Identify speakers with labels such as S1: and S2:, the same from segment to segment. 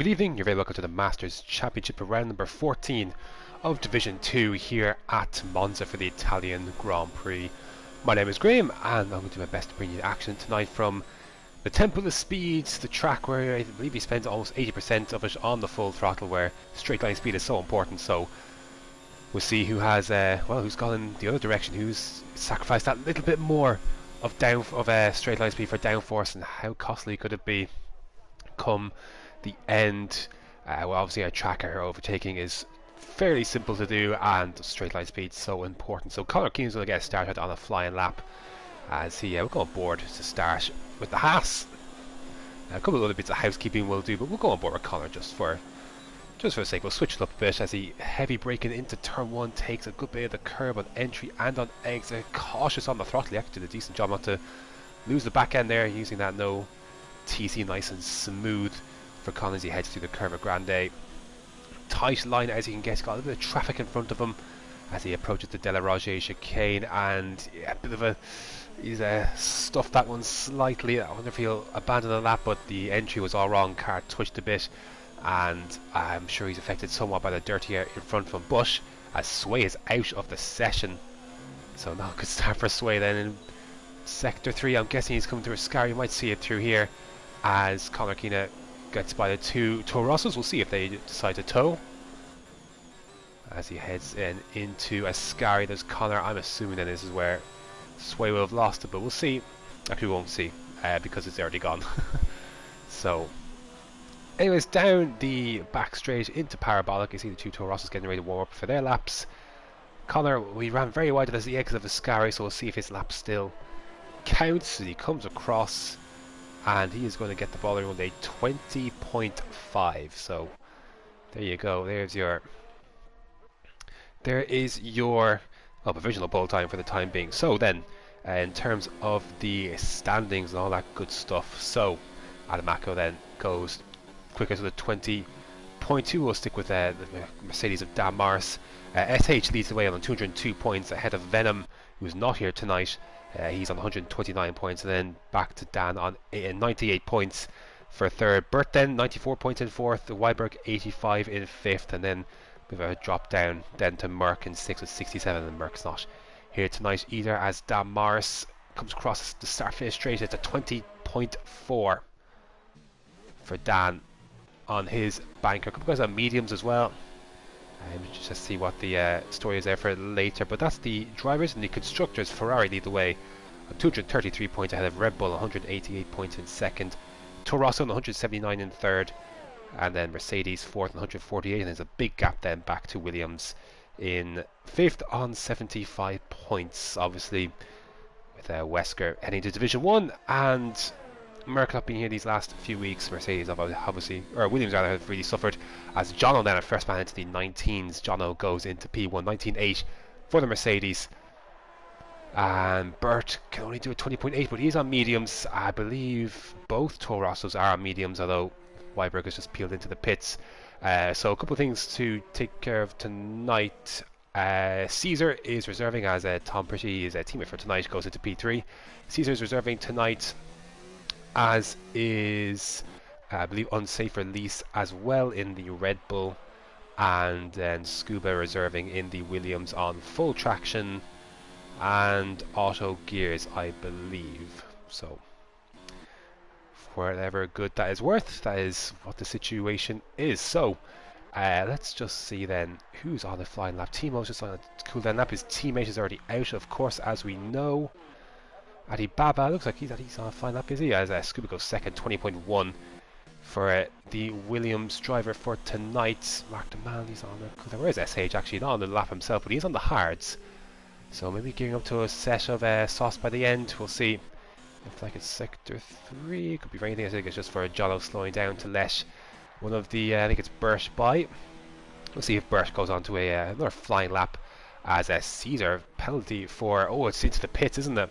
S1: good evening, you're very welcome to the Masters Championship round number 14 of Division 2 here at Monza for the Italian Grand Prix. My name is Graham and I'm going to do my best to bring you the action tonight from the Temple of Speed, the track where I believe he spends almost 80% of it on the full throttle, where straight line speed is so important. So we'll see who has, who's gone in the other direction, who's sacrificed that little bit more of straight line speed for downforce, and how costly could it be come the end. Well, obviously our tracker overtaking is fairly simple to do, and straight line speed so important. So Conor Keane's going to get started on a flying lap as he will go on board to start with the Haas. A couple of other bits of housekeeping we'll do, but we'll go on board with Conor just for the sake. We'll switch it up a bit as he heavy braking into turn 1, takes a good bit of the curb on entry and on exit, cautious on the throttle. He actually did a decent job not to lose the back end there, using that no TC nice and smooth for Conor as he heads through the Curva Grande. Tight line as he can get, got a little bit of traffic in front of him as he approaches the Della Rogge chicane, and yeah, a bit of a, he's stuffed that one slightly. I wonder if he'll abandon the lap, but the entry was all wrong, car twitched a bit, and I'm sure he's affected somewhat by the dirty air in front of him. But as Sway is out of the session, so not a good start for Sway then in Sector 3. I'm guessing he's coming through a scar, you might see it through here as Conor Keane gets by the two Toro Rossos. We'll see if they decide to tow as he heads into Ascari. There's Conor. I'm assuming then this is where Sway will have lost it, but we'll see. Actually, we won't see because it's already gone. So anyways, down the back straight into Parabolic, you see the two Toro Rossos getting ready to warm up for their laps. Conor, we ran very wide as the exit of Ascari, so we'll see if his lap still counts as he comes across, and he is going to get the ball around a 20.5. So there you go. There is your provisional pole time for the time being. So then, in terms of the standings and all that good stuff, so Adamaco then goes quicker to the 20.2. We'll stick with the Mercedes of Dan Morris. SH leads the way on 202 points ahead of Venom, who's not here tonight. He's on 129 points, and then back to Dan on 98 points for third. Bert then 94 points in fourth. Weiberg 85 in fifth, and then we've a drop down then to Merck in sixth with 67, and Merck's not here tonight either as Dan Morris comes across the start finish straight. It's a 20.4 for Dan on his banker. A couple guys on mediums as well. Just see what the story is there for later. But that's the drivers, and the constructors. Ferrari lead the way on 233 points ahead of Red Bull, 188 points in second. Toro Rosso on 179 in third, and then Mercedes fourth on 148. And there's a big gap then back to Williams in fifth on 75 points. Obviously, with Wesker heading to Division 1 and Merck not being here these last few weeks, Mercedes obviously, or Williams rather, have really suffered, as Jono then at first man into the 19s. Jono goes into P1, 19.8 for the Mercedes, and Bert can only do a 20.8, but he's on mediums. I believe both Toro Rossos are on mediums, although Weiberg has just peeled into the pits. So a couple of things to take care of tonight. Caesar is reserving, as Tom Pretty is a teammate for tonight, goes into P3. Caesar is reserving tonight, as is I believe Unsafe Release as well in the Red Bull, and then Scuba reserving in the Williams on full traction and auto gears, I believe. So for whatever good that is worth, that is what the situation is. So let's just see then who's on the flying lap. Timo's just on a cool down lap. His teammate is already out, of course, as we know. Adi Baba looks like he's on a fine lap, is he? As Scuba goes second, 20.1 for the Williams driver for tonight. Mark de Man, he's on the. Where's SH actually? Not on the lap himself, but he's on the hards. So maybe gearing up to a set of sauce by the end. We'll see. Looks like it's Sector 3. Could be for anything. I think it's just for Jono slowing down to let one of the. I think it's Bert by. We'll see if Bert goes on to another flying lap as a Caesar penalty for. Oh, it's into the pits, isn't it?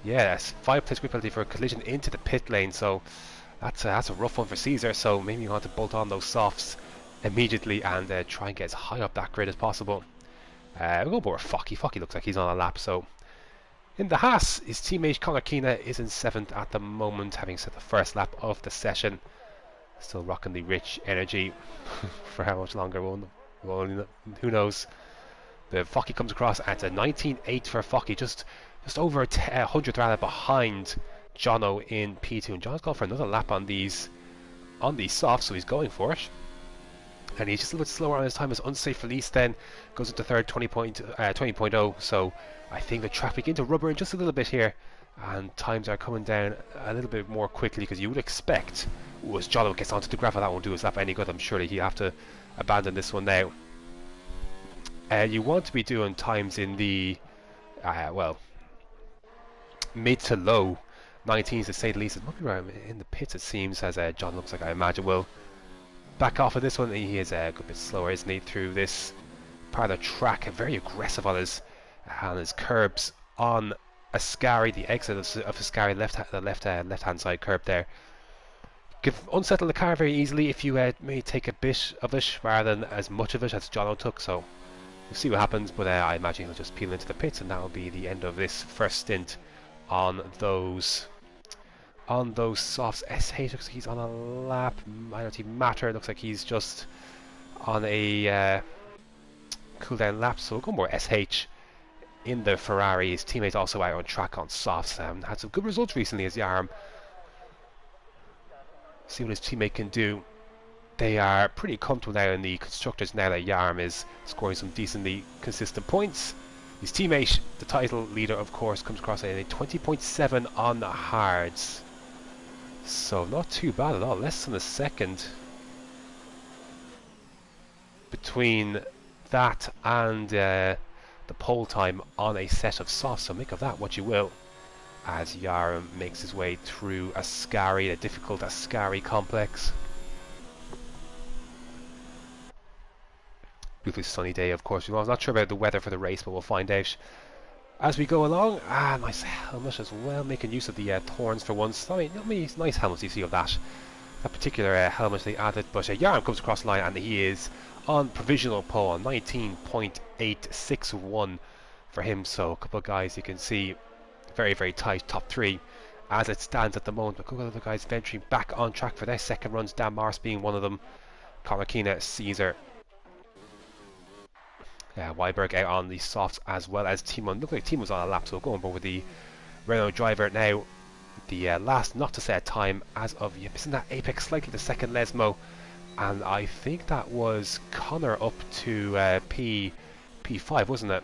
S1: Yeah, 5 place grid penalty for a collision into the pit lane, so that's a rough one for Caesar. So maybe you want to bolt on those softs immediately and try and get as high up that grid as possible. We'll go over Focky. Focky looks like he's on a lap. So in the Haas, his teammate Conor Keane is in 7th at the moment, having set the first lap of the session. Still rocking the rich energy for how much longer, who knows. The Focky comes across at a 19.8 for Focky, just over a 100th rather behind Jono in P2. And Jono's gone for another lap on these softs, so he's going for it. And he's just a little bit slower on his time. His unsafe release then goes into third, 20.0. So I think the track begin to rubber in just a little bit here, and times are coming down a little bit more quickly, because you would expect, as Jono gets onto the gravel, that won't do his lap any good. I'm sure he'll have to abandon this one now. You want to be doing times in the mid to low 19s to say the least. It might be right in the pits, it seems, as John looks like, I imagine, will back off of this one. He is a good bit slower, isn't he, through this part of the track. Very aggressive on his curbs on Ascari, the exit of Ascari, the left hand side curb there. Unsettle the car very easily if you may take a bit of it rather than as much of it as Jono took. So we'll see what happens, but I imagine he'll just peel into the pits, and that will be the end of this first stint on those softs. SH looks like he's on a lap. Minority Matter looks like he's just on a cool down lap, so we'll go more SH in the Ferrari. His teammates also out on track on softs. Had some good results recently as Yarm. See what his teammate can do. They are pretty comfortable now in the constructors now that Yarm is scoring some decently consistent points. His teammate, the title leader of course, comes across at a 20.7 on the hards. So not too bad at all, less than a second between that and the pole time on a set of softs, so make of that what you will, as Yarm makes his way through Ascari, a difficult Ascari complex. Beautifully sunny day, of course. I'm not sure about the weather for the race, but we'll find out as we go along. Nice helmet as well, making use of the thorns for once. I mean, not many nice helmets you see of that particular helmet they added, but Yarm comes across the line and he is on provisional pole, 19.861 for him. So a couple of guys you can see very, very tight top three as it stands at the moment. But a couple of other guys venturing back on track for their second runs, Dan Mars being one of them, Kamakina, Caesar, Weiberg out on the softs, as well as Timo. Looked like Timo's on a lap, so going over with the Renault driver now. The last not to set time as of missing that apex slightly, the second Lesmo, and I think that was Connor up to P5, wasn't it?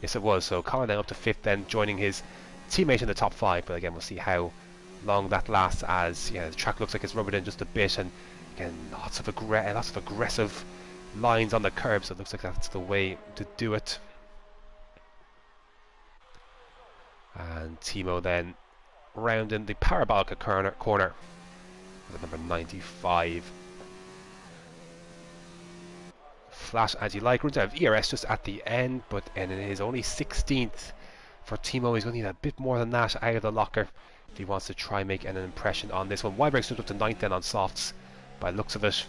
S1: Yes, it was. So Connor then up to 5th, then joining his teammate in the top 5. But again, we'll see how long that lasts, as the track looks like it's rubbered in just a bit, and again lots of aggressive lines on the curb, so it looks like that's the way to do it. And Timo then rounding the parabolic corner with number 95. Flash as you like, runs out of ERS just at the end, and it is only 16th for Timo. He's going to need a bit more than that out of the locker if he wants to try and make an impression on this one. Weiberg stood up to 9th then on softs by looks of it.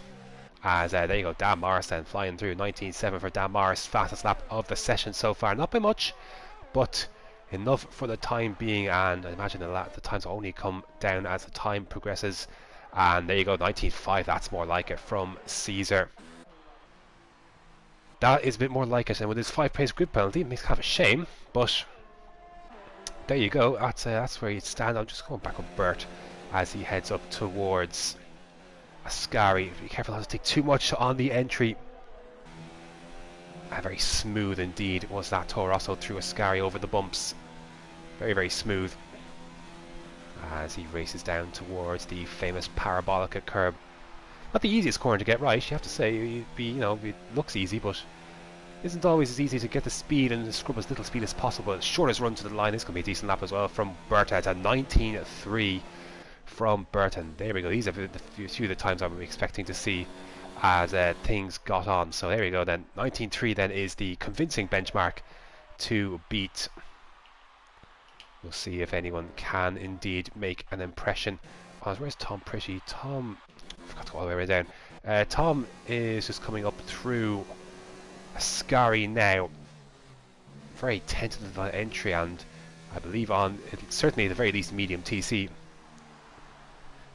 S1: As there you go, Dan Morris then flying through, 19.7 for Dan Morris, fastest lap of the session so far. Not by much, but enough for the time being, and I imagine the times will only come down as the time progresses. And there you go, 19.5, that's more like it from Caesar. That is a bit more like it, and with his 5 pace grid penalty, it makes kind of a shame, but there you go, that's where he'd stand. I'm just going back on Bert as he heads up towards Ascari. Be careful not to take too much on the entry. Very smooth indeed was that Toro Rosso through Ascari over the bumps. Very, very smooth as he races down towards the famous parabolic curb. Not the easiest corner to get right, you have to say. It looks easy, but isn't always as easy to get the speed and scrub as little speed as possible. Shortest run to the line is going to be a decent lap as well from Berta at 19.3 from Burton. There we go. These are a few of the times I'm expecting to see as things got on. So there we go then. 19.3 then is the convincing benchmark to beat. We'll see if anyone can indeed make an impression. Where's Tom Pretty? Tom, I forgot to go all the way down. Tom is just coming up through Ascari now. Very tentative entry, and I believe on certainly at the very least medium TC.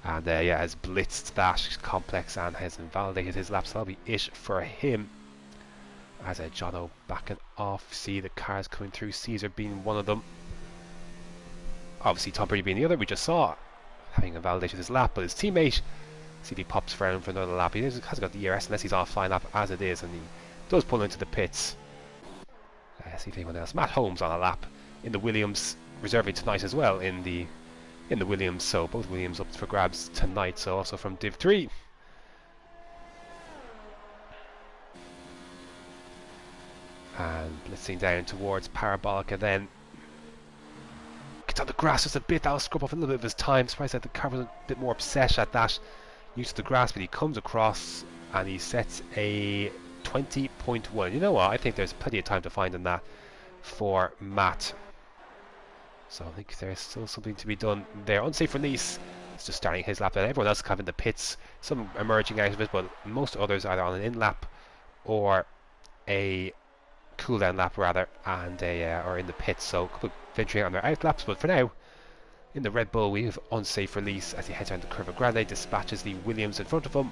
S1: And yeah, has blitzed that complex and has invalidated his lap, so that'll be it for him. As Jono backing off, see the cars coming through, Caesar being one of them. Obviously Tom Brady being the other, we just saw, having invalidated his lap, but his teammate, see if he pops around for another lap. He hasn't got the ERS unless he's on a flying lap as it is, and he does pull into the pits. See if anyone else. Matt Holmes on a lap in the Williams, reserving tonight as well in the Williams, so both Williams up for grabs tonight, so also from Div 3. And blitzing down towards Parabolica then. Gets on the grass just a bit, that'll scrub off a little bit of his time. Surprised that the car was a bit more upset at that use of the grass, but he comes across and he sets a 20.1. You know what, I think there's plenty of time to find in that for Matt. So I think there's still something to be done there. Unsafe release. It's just starting his lap there. Everyone else is kind of in the pits. Some emerging out of it, but most others either on an in lap or a cool down lap rather, and or in the pits. So a couple venturing out on their out laps, but for now, in the Red Bull we have unsafe release as he heads down the Curva Grande, dispatches the Williams in front of him,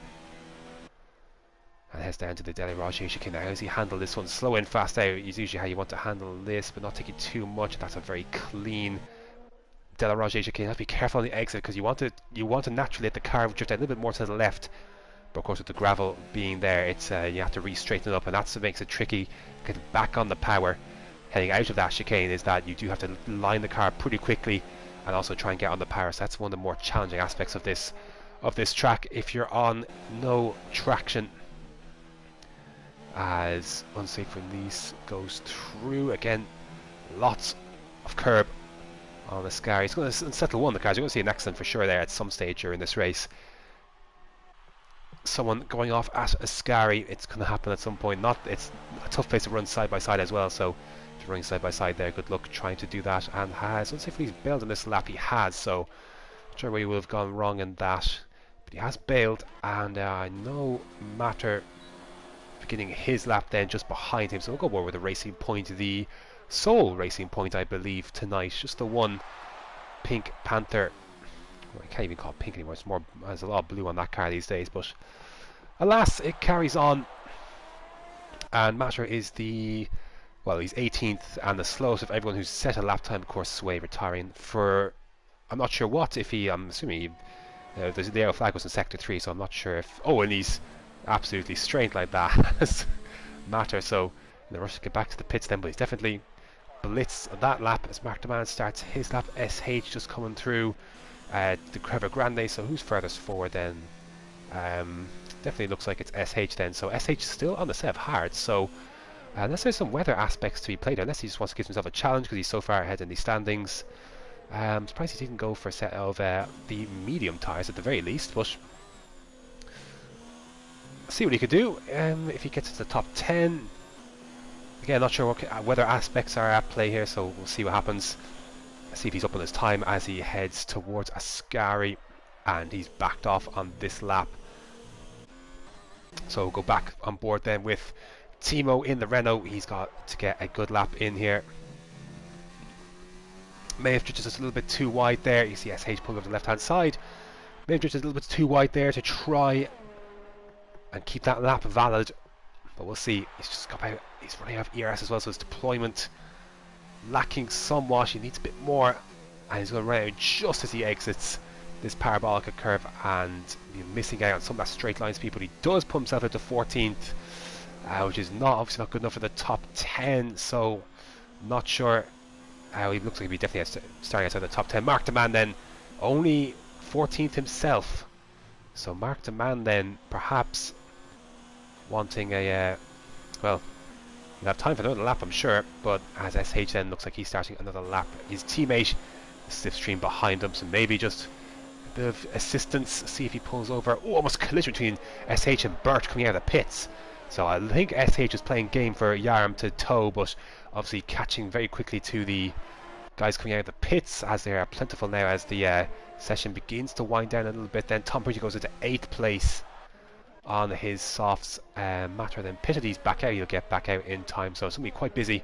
S1: and heads down to the Dele Rajay chicane. Now, how does he handle this one? Slow in, fast out is usually how you want to handle this, but not taking too much. That's a very clean Dele Rajay chicane. You have to be careful on the exit because you want to naturally let the car drift a little bit more to the left. But of course, with the gravel being there, it's you have to re-straighten it up, and that's what makes it tricky. Getting back on the power, heading out of that chicane, is that you do have to line the car pretty quickly, and also try and get on the power. So that's one of the more challenging aspects of this track. If you're on no traction, as unsafe release goes through again, lots of curb on the Scar. He's going to settle one of the cars. You're going to see an accident for sure there at some stage during this race. Someone going off at Ascari, it's going to happen at some point. It's a tough place to run side by side as well, so if you're running side by side there, good luck trying to do that. And has, let's see if he's bailed on this lap. He has, so not sure where he would have gone wrong in that, but he has bailed. And I know Matter beginning his lap then just behind him, so we'll go more with the Racing Point, the sole Racing Point I believe tonight, just the one Pink Panther. I can't even call it pink anymore, there's a lot of blue on that car these days, but alas, it carries on. And Matter is he's 18th and the slowest of everyone who's set a lap time. Of course, Sway retiring for, I'm not sure what, if I'm assuming the yellow flag was in sector 3, so I'm not sure if, and he's absolutely straight like that. Matter, so in the rush to get back to the pits then, but he's definitely blitzed that lap as Mark Demand starts his lap. SH just coming through the Curva Grande, so who's furthest forward then? Definitely looks like it's SH then, so SH still on the set of hard, so unless there's some weather aspects to be played, unless he just wants to give himself a challenge because he's so far ahead in the standings. I'm surprised he didn't go for a set of the medium tyres at the very least, but see what he could do if he gets to the top 10. Again, not sure what weather aspects are at play here, so we'll see what happens. See if he's up on his time as he heads towards Ascari, and he's backed off on this lap. So we'll go back on board then with Timo in the Renault. He's got to get a good lap in here. May have drifted just a little bit too wide there. You see SH pull over the left hand side. May have drifted a little bit too wide there to try and keep that lap valid, but we'll see. He's running out of ERS as well, so his deployment lacking somewhat. He needs a bit more, and he's going to run out just as he exits this Parabolica curve, and missing out on some of that straight line speed, but he does put himself into 14th, which is obviously not good enough for the top 10, so not sure. He looks like he'll be definitely starting outside the top 10. Mark Demand then only 14th himself, so Mark Demand then perhaps wanting a he'll have time for another lap, I'm sure, but as SH then looks like he's starting another lap. His teammate, the slipstream behind him, so maybe just a bit of assistance, see if he pulls over. Almost collision between SH and Bert coming out of the pits. So I think SH is playing game for Yarm to tow, but obviously catching very quickly to the guys coming out of the pits, as they are plentiful now as the session begins to wind down a little bit. Then Tom Bridge goes into 8th place on his softs. Matter then pitted, he's back out, he'll get back out in time, so it's going to be quite busy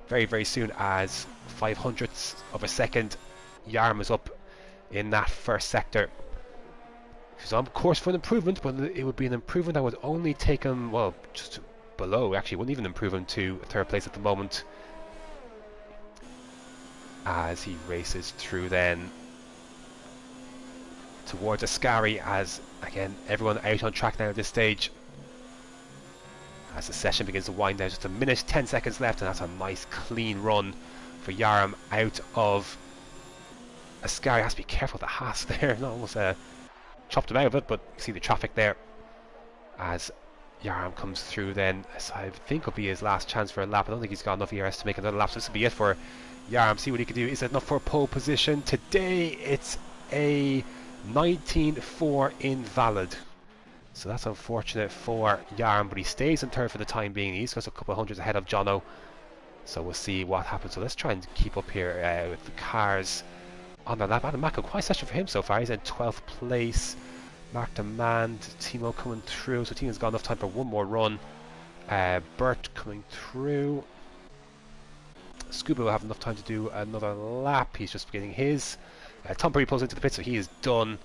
S1: very, very soon, as 500ths of a second Yarm is up in that first sector. He's on course for an improvement, but it would be an improvement that would only take him, well, just below. Actually, wouldn't even improve him to third place at the moment. As he races through then towards Ascari, as again everyone out on track now at this stage. As the session begins to wind down, just a minute, 10 seconds left, and that's a nice clean run for Yaram out of Ascari. Has to be careful with the Haas there, not almost chopped him out of it, but you see the traffic there as Yaram comes through then. So I think will be his last chance for a lap. I don't think he's got enough ERS to make another lap, so this will be it for Yaram. See what he can do. Is it enough for a pole position? Today it's a 19.4 invalid. So that's unfortunate for Yaram, but he stays in third for the time being. He's just a couple of hundreds ahead of Jono. So we'll see what happens. So let's try and keep up here with the cars on their lap. Adam Mako, quite a session for him so far. He's in 12th place. Mark Demand, Timo coming through. So Timo's got enough time for one more run. Bert coming through. Scuba will have enough time to do another lap. He's just beginning his. Tom Brady pulls into the pit, so he is done.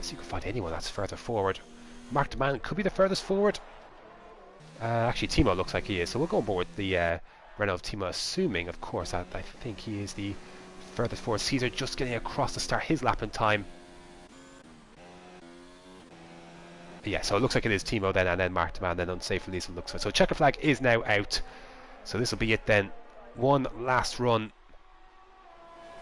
S1: So you can find anyone that's further forward. Mark Demand could be the furthest forward. Actually, Timo looks like he is. So we'll go on board with the Renault of Timo, assuming, of course, that I think he is the furthest forward. Caesar just getting across to start his lap in time. Yeah, so it looks like it is Timo then, and then Mark Demand, then unsafe release it looks like. So checker flag is now out. So this will be it then. One last run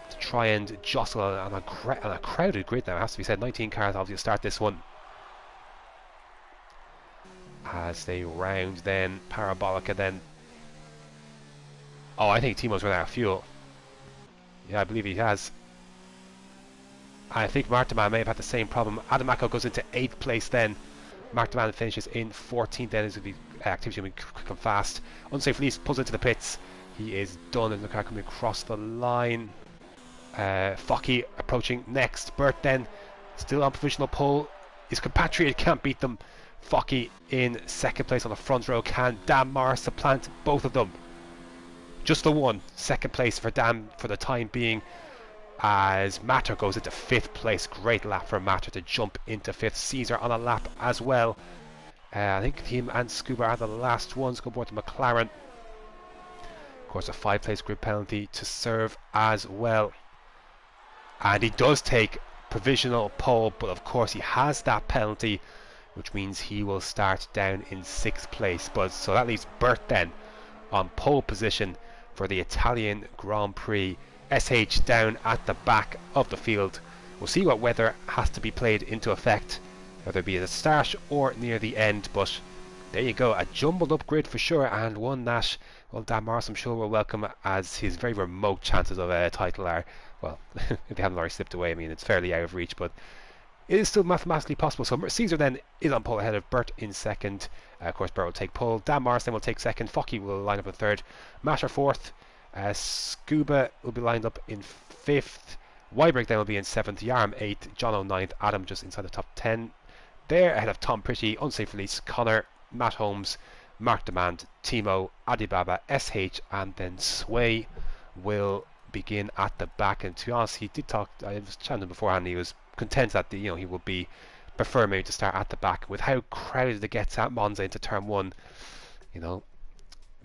S1: to try and jostle on a crowded grid now, it has to be said. 19 cars obviously start this one. As they round then Parabolica then. Oh, I think Timo's run out of fuel. Yeah, I believe he has. I think Mark Demand may have had the same problem. Adamako goes into 8th place then. Mark Demand finishes in 14th then. This will be activity will be quick and fast. Unsafe release pulls into the pits. He is done, and the car coming across the line. Focky approaching next. Bert then still on provisional pole. His compatriot can't beat them. Focky in 2nd place on the front row. Can Dan Morris supplant both of them? Just the one. 2nd place for Dan for the time being. As Matter goes into 5th place. Great lap for Matter to jump into 5th. Caesar on a lap as well. I think him and Scuba are the last ones. Go aboard the McLaren. Of course, a 5th place grid penalty to serve as well. And he does take provisional pole, but of course he has that penalty, which means he will start down in 6th place. But so that leaves Bert then on pole position for the Italian Grand Prix. SH down at the back of the field. We'll see what weather has to be played into effect, whether it be at the start or near the end. But there you go, a jumbled up grid for sure, and one that, well, Dan Morris I'm sure will welcome, as his very remote chances of a title are, well, if they haven't already slipped away. I mean, it's fairly out of reach, but it is still mathematically possible. So Caesar then is on pole ahead of Bert in 2nd. Of course, Bert will take pole. Dan Morris then will take 2nd. Focky will line up in 3rd. Matter 4th. Scuba will be lined up in 5th. Wybrick then will be in 7th. Yarm 8th. Jono 9th. Adam just inside the top 10. There ahead of Tom Pretty. Unsafe release. Connor. Matt Holmes. Mark Demand. Timo. Adibaba. SH. And then Sway will begin at the back. And to be honest, he did talk, I was chatting beforehand, he was content that he would be prefer maybe to start at the back. With how crowded it gets at Monza into turn 1, it'd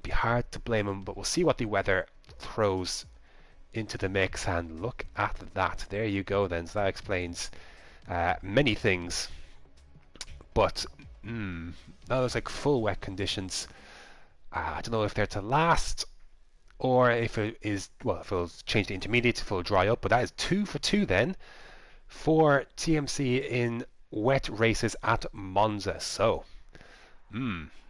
S1: be hard to blame him, but we'll see what the weather throws into the mix. And look at that, there you go then. So that explains many things, but that was like full wet conditions. I don't know if they're to last, or if it is, well, if it'll change to intermediate, if it'll dry up. But that is 2 for 2 then for TMC in wet races at Monza. So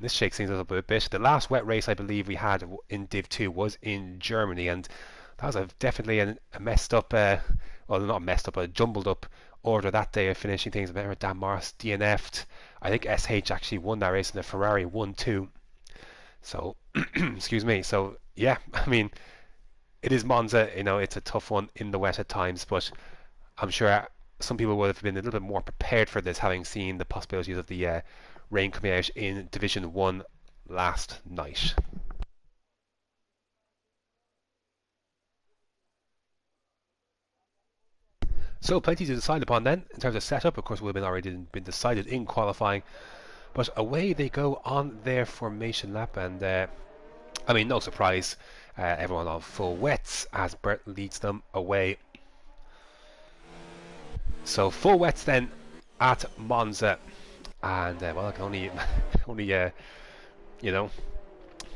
S1: this shakes things up a bit. The last wet race I believe we had in Div 2 was in Germany, and that was definitely a messed up, well, not messed up, a jumbled up order that day of finishing things. I remember Dan Morris DNF'd. I think SH actually won that race, and the Ferrari won too. So excuse me. So yeah, I mean, it is Monza, it's a tough one in the wet at times, but I'm sure some people would have been a little bit more prepared for this, having seen the possibilities of the rain coming out in Division 1 last night. So plenty to decide upon then in terms of setup. Of course, would have already been decided in qualifying, but away they go on their formation lap, and I mean, no surprise, everyone on full wets as Bert leads them away. So full wets then at Monza, and well, I can only you know,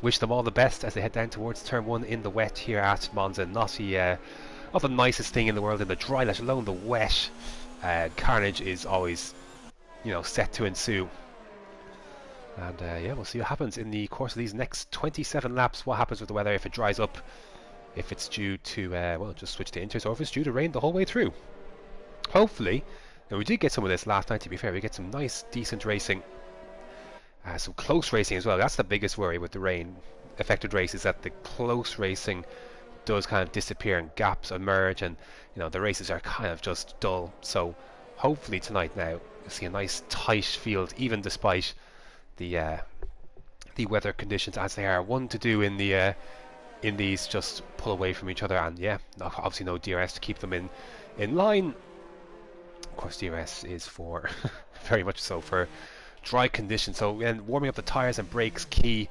S1: wish them all the best as they head down towards turn 1 in the wet here at Monza. Not the nicest thing in the world in the dry, let alone the wet. Carnage is always, set to ensue. And yeah, we'll see what happens in the course of these next 27 laps. What happens with the weather, if it dries up, if it's due to, well, just switch to inters, or if it's due to rain the whole way through. Hopefully, now we did get some of this last night, to be fair. We get some nice, decent racing. Some close racing as well. That's the biggest worry with the rain affected races, that the close racing does kind of disappear and gaps emerge, and the races are kind of just dull. So hopefully tonight now you'll see a nice tight field, even despite the weather conditions as they are one to do in the in these, just pull away from each other. And yeah, obviously no DRS to keep them in line. Of course, DRS is for very much so for dry conditions. So again, warming up the tires and brakes key.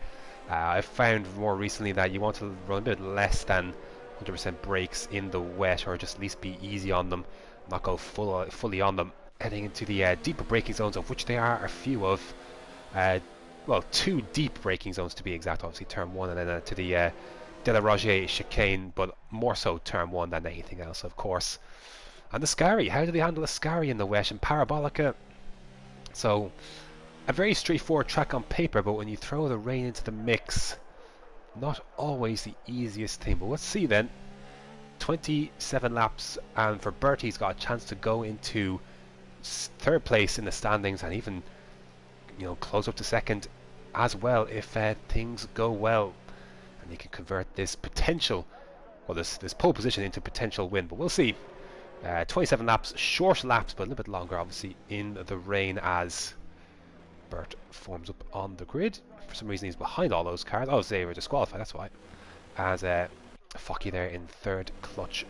S1: I've found more recently that you want to run a bit less than 100% brakes in the wet, or just at least be easy on them, not go fully on them. Heading into the deeper braking zones, of which there are a few of. Well, 2 deep braking zones to be exact. Obviously turn 1 and then to the De La Rogier chicane, but more so turn 1 than anything else, of course. And the Scari, how do they handle a Scari in the wet? And Parabolica, so a very straightforward track on paper, but when you throw the rain into the mix, not always the easiest thing. But let's see then. 27 laps, and for Bert, he's got a chance to go into 3rd place in the standings, and even close up to 2nd as well if things go well, and he can convert this potential, well, this pole position into potential win. But we'll see. 27 laps, short laps, but a little bit longer obviously in the rain as Bert forms up on the grid. For some reason he's behind all those cars. Oh, they were disqualified, that's why. As Focky there in 3rd, clutch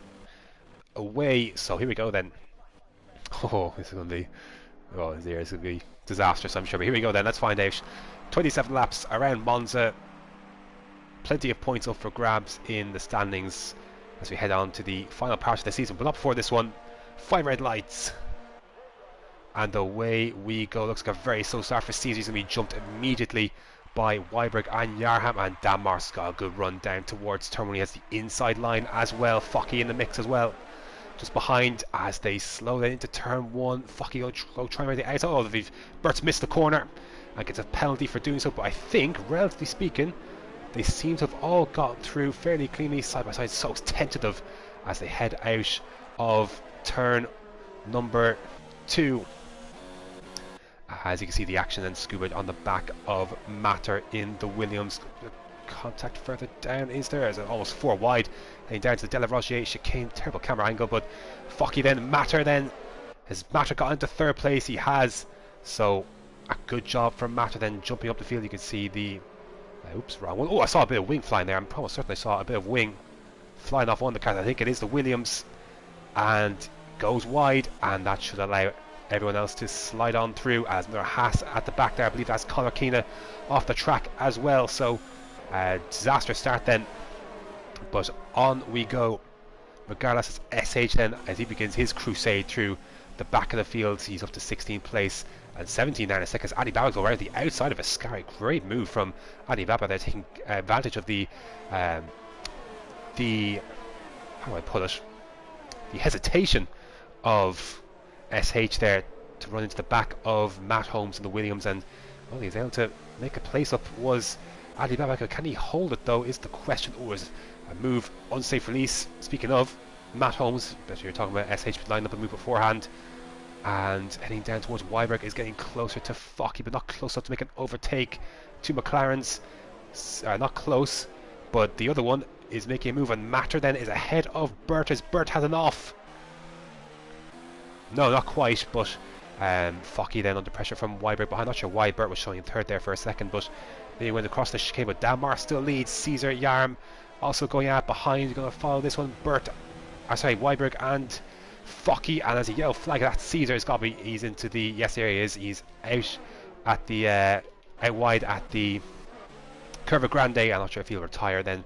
S1: away. So here we go then. Oh, this is going to be, oh, it's going to be disastrous, I'm sure. But here we go then, let's find out. 27 laps around Monza. Plenty of points up for grabs in the standings as we head on to the final part of the season. But not before this one. 5 red lights. And away we go. Looks like a very slow start for Caesar. He's going to be jumped immediately by Weiberg and Yarham. And Danmar's got a good run down towards Termini. He has the inside line as well. Focky in the mix as well. Just behind as they slow down into turn 1. Focky go try and make the outside. Oh, Bert's missed the corner and gets a penalty for doing so. But I think, relatively speaking, they seem to have all gotten through fairly cleanly, side by side. So tentative as they head out of turn number 2. As you can see, the action and Scuba on the back of Matter in the Williams. Contact further down, is there? Is it almost 4 wide? Heading down to the De La Rogier chicane. Terrible camera angle, but Focky then, Matter then. Has Matter got into 3rd place? He has. So a good job from Matter then jumping up the field. You can see the oops, wrong one. Oh, I saw a bit of wing flying there. I'm almost certain I saw a bit of wing flying off one of the cars. I think it is the Williams, and goes wide, and that should allow everyone else to slide on through. As another Haas at the back there, I believe that's Conor Keena off the track as well. So disastrous start then, but on we go regardless. It's SH then as he begins his crusade through the back of the field. He's up to 16th place and 17 now in a second. Adi Baba go around the outside of a Scari. Great move from Adi Baba there, taking advantage of the how do I put it, the hesitation of SH there to run into the back of Matt Holmes and the Williams, and well, he's able to make a place up. Was Adi Baba, can he hold it though, is the question. Oh, is a move, unsafe release. Speaking of Matt Holmes, better you're talking about SH lined up a move beforehand, and heading down towards Weiberg, is getting closer to Focky, but not close enough to make an overtake to McLaren's. Not close, but the other one is making a move, and Matter then is ahead of Bert as Bert has an off. No, not quite, but Focky then under pressure from Weiberg behind. Not sure why Bert was showing him 3rd there for a second, but they went across the chicane. But Danmark still leads. Caesar Yarm also going out behind. Going to follow this one. Weiberg and Focky, and as a yellow flag, that Caesar has got to be. He's into the. Yes, there he is. He's out at the out wide at the Curva Grande. I'm not sure if he'll retire then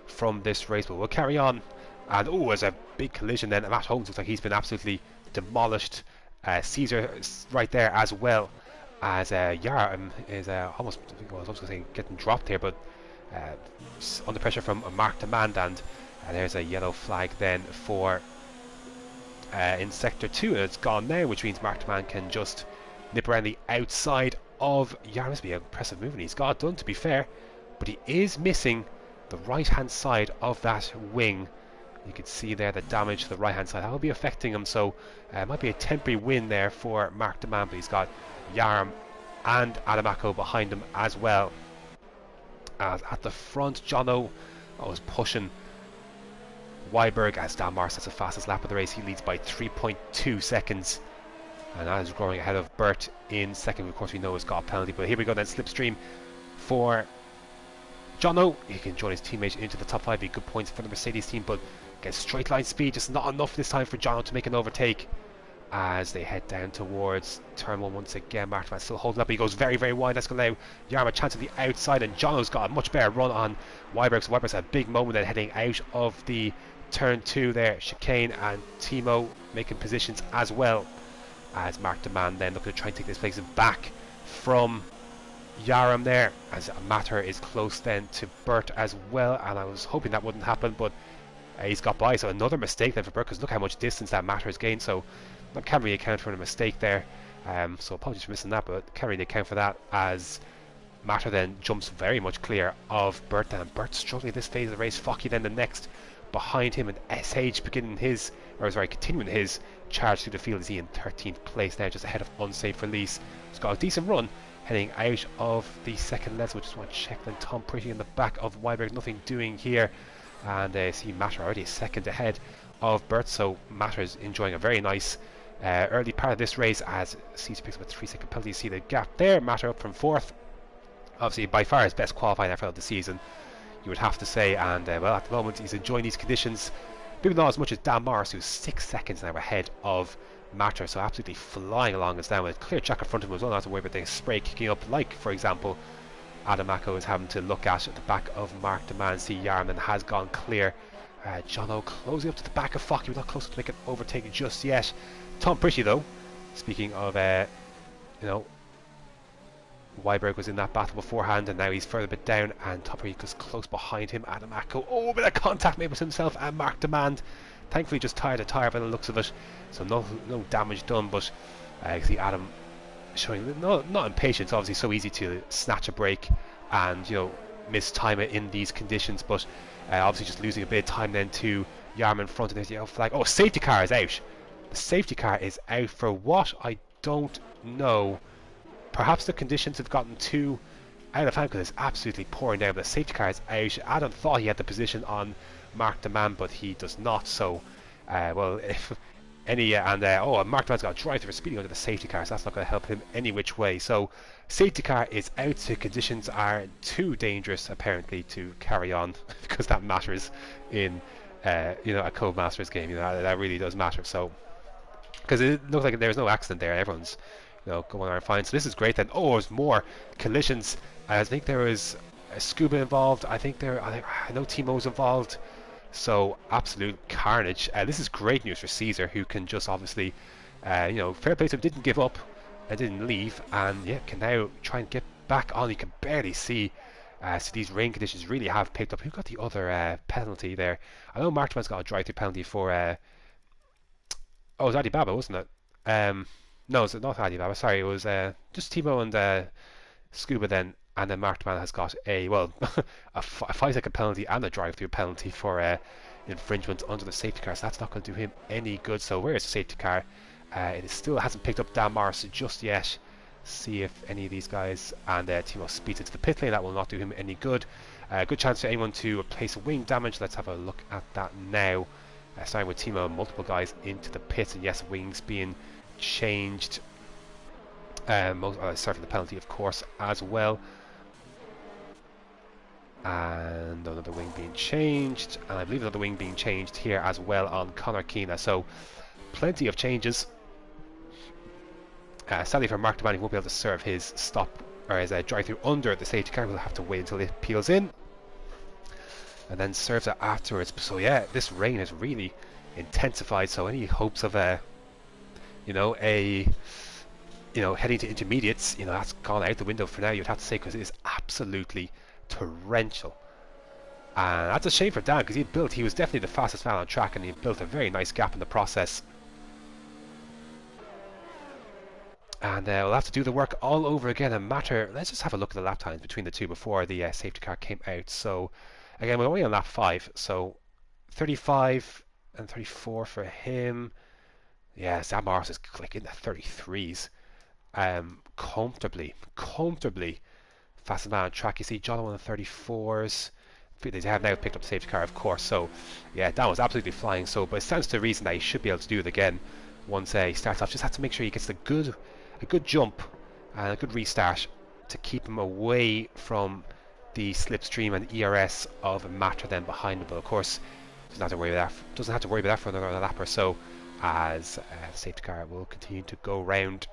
S1: from this race, but we'll carry on. And oh, there's a big collision then. Matt Holmes looks like he's been absolutely demolished. Caesar right there as well as Yaram is almost, well, I was also saying getting dropped here, but under pressure from Mark Demand, and there's a yellow flag then for in sector 2, and it's gone now, which means Mark Demand can just nip around the outside of Yaram. This would be an impressive move, and he's got it done, to be fair, but he is missing the right hand side of that wing. You can see there the damage to the right hand side. That will be affecting him, so it might be a temporary win there for Mark Demand, but he's got Yaram and Adamako behind him as well. At the front, Jono was pushing Weiberg as Dan Mars has the fastest lap of the race. He leads by 3.2 seconds, and that is growing ahead of Bert in second. Of course, we know he's got a penalty, but here we go then. Slipstream for Jono. He can join his teammates into the top 5. Be good points for the Mercedes team, but gets straight line speed, just not enough this time for Jono to make an overtake as they head down towards turn 1 once again. Martin still holding up, but he goes very, very wide. That's going to allow Yarm a chance at the outside, and Jono's got a much better run on Weiberg. So Weiberg's had a big moment then heading out of the turn 2 there. Chicane and Timo making positions as well as Mark Demand then looking to try and take this place back from Yaram there, as Matter is close then to Bert as well, and I was hoping that wouldn't happen, but he's got by. So another mistake then for Bert, because look how much distance that Matter has gained. So I can't really account for a mistake there, so apologies for missing that, but can't really account for that, as Matter then jumps very much clear of Bert, and Bert's struggling this phase of the race. Focky then the next behind him, and SH continuing his charge through the field. Is he in 13th place now, just ahead of Unsafe Release. He's got a decent run heading out of the second level. Just want to check then. Tom Pretty in the back of Weiberg, nothing doing here, and see Matter already a second ahead of Bert, so Matter's enjoying a very nice early part of this race as Caesar picks up a 3-second penalty. You see the gap there. Matter up from 4th, obviously by far his best qualifying effort of the season, you would have to say, and well, at the moment he's enjoying these conditions, maybe not as much as Dan Morris, who's 6 seconds now ahead of Matter, so absolutely flying along us down with a clear track in front of him as well. Not to worry about the spray kicking up, like for example Adamako is having to look at the back of Mark Demand. See Yarman has gone clear. Jono closing up to the back of Focky, but not close to make an overtake just yet. Tom Pretty though, speaking of Weiberg was in that battle beforehand, and now he's further bit down, and Tom Pretty is close behind him. Adamako, oh, a bit of contact made with himself and Mark Demand. Thankfully just tired a tyre by the looks of it, so no damage done, but I see Adam showing not impatience. Obviously so easy to snatch a break and miss time it in these conditions, but obviously just losing a bit of time then to Yarm in front, and there's the yellow flag. Oh, safety car is out. The safety car is out for what? I don't know. Perhaps the conditions have gotten too out of hand because it's absolutely pouring down. But the safety car is out. Adam thought he had the position on Mark Demand, but he does not. So, well, if any and Mark Demand's got a drive through for speeding under the safety car, so that's not going to help him any which way. So, safety car is out. The conditions are too dangerous apparently to carry on because that matters in a Codemasters game. That really does matter. So, because it looks like there's no accident there, everyone's going on fine. So this is great then. Oh, there's more collisions. I think there was a Scuba involved. I know Timo's involved. So absolute carnage. This is great news for Caesar, who can just obviously, fair play to him, didn't give up and didn't leave, and yeah, can now try and get back on. You can barely see. So these rain conditions really have picked up. Who got the other penalty there? I know Martin's got a drive-through penalty for. It was Adi Baba, wasn't it? No, it's not Adi Baba. Sorry, it was just Timo and Scuba then, and then Markman has got a 5-second penalty and a drive-through penalty for infringement under the safety car. So that's not going to do him any good. So where is the safety car? It still hasn't picked up Dan Morris just yet. See if any of these guys, and Timo speeds into the pit lane. That will not do him any good. Good chance for anyone to replace wing damage. Let's have a look at that now. Starting with Timo, multiple guys into the pit, and yes, wings being changed. Serving the penalty, of course, as well. And another wing being changed, and I believe another wing being changed here as well on Connor Keena. So plenty of changes. Sadly for Mark Devine, he won't be able to serve his stop or his drive-through under the safety car. We'll have to wait until it peels in and then serves it afterwards. So yeah, this rain has really intensified. So any hopes of heading to intermediates, that's gone out the window for now. You'd have to say, because it is absolutely torrential. And that's a shame for Dan, because he was definitely the fastest man on track, and he built a very nice gap in the process. And we'll have to do the work all over again. Let's just have a look at the lap times between the two before the safety car came out. So again, we're only on lap 5, so 35 and 34 for him. Yeah, Sam Morris is like in the 33s. Comfortably fastest man on track. You see John on the 34s. They have now picked up the safety car, of course. So yeah, Dan was absolutely flying. So, but it stands to reason that he should be able to do it again once he starts off. Just have to make sure he gets a good jump and a good restart to keep him away from the slipstream and ERS of Matter then behind him. But of course, doesn't have to worry about that for another lap or so, as the safety car will continue to go round.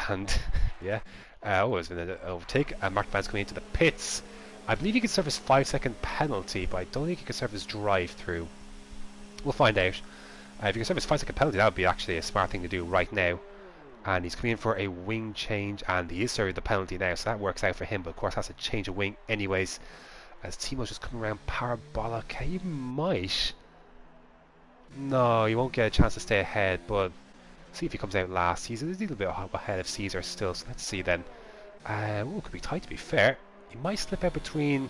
S1: And yeah, it's been an overtake. Mark Van's coming into the pits. I believe he can serve his 5-second penalty, but I don't think he can serve his drive-through. We'll find out. If he can serve his 5-second penalty, that would be actually a smart thing to do right now. And he's coming in for a wing change, and he is serving the penalty now, so that works out for him. But of course, has to change a wing anyways. As Timo's just coming around parabolic, he might. No, he won't get a chance to stay ahead, but see if he comes out last. He's a little bit ahead of Caesar still, so let's see then. It could be tight to be fair. He might slip out between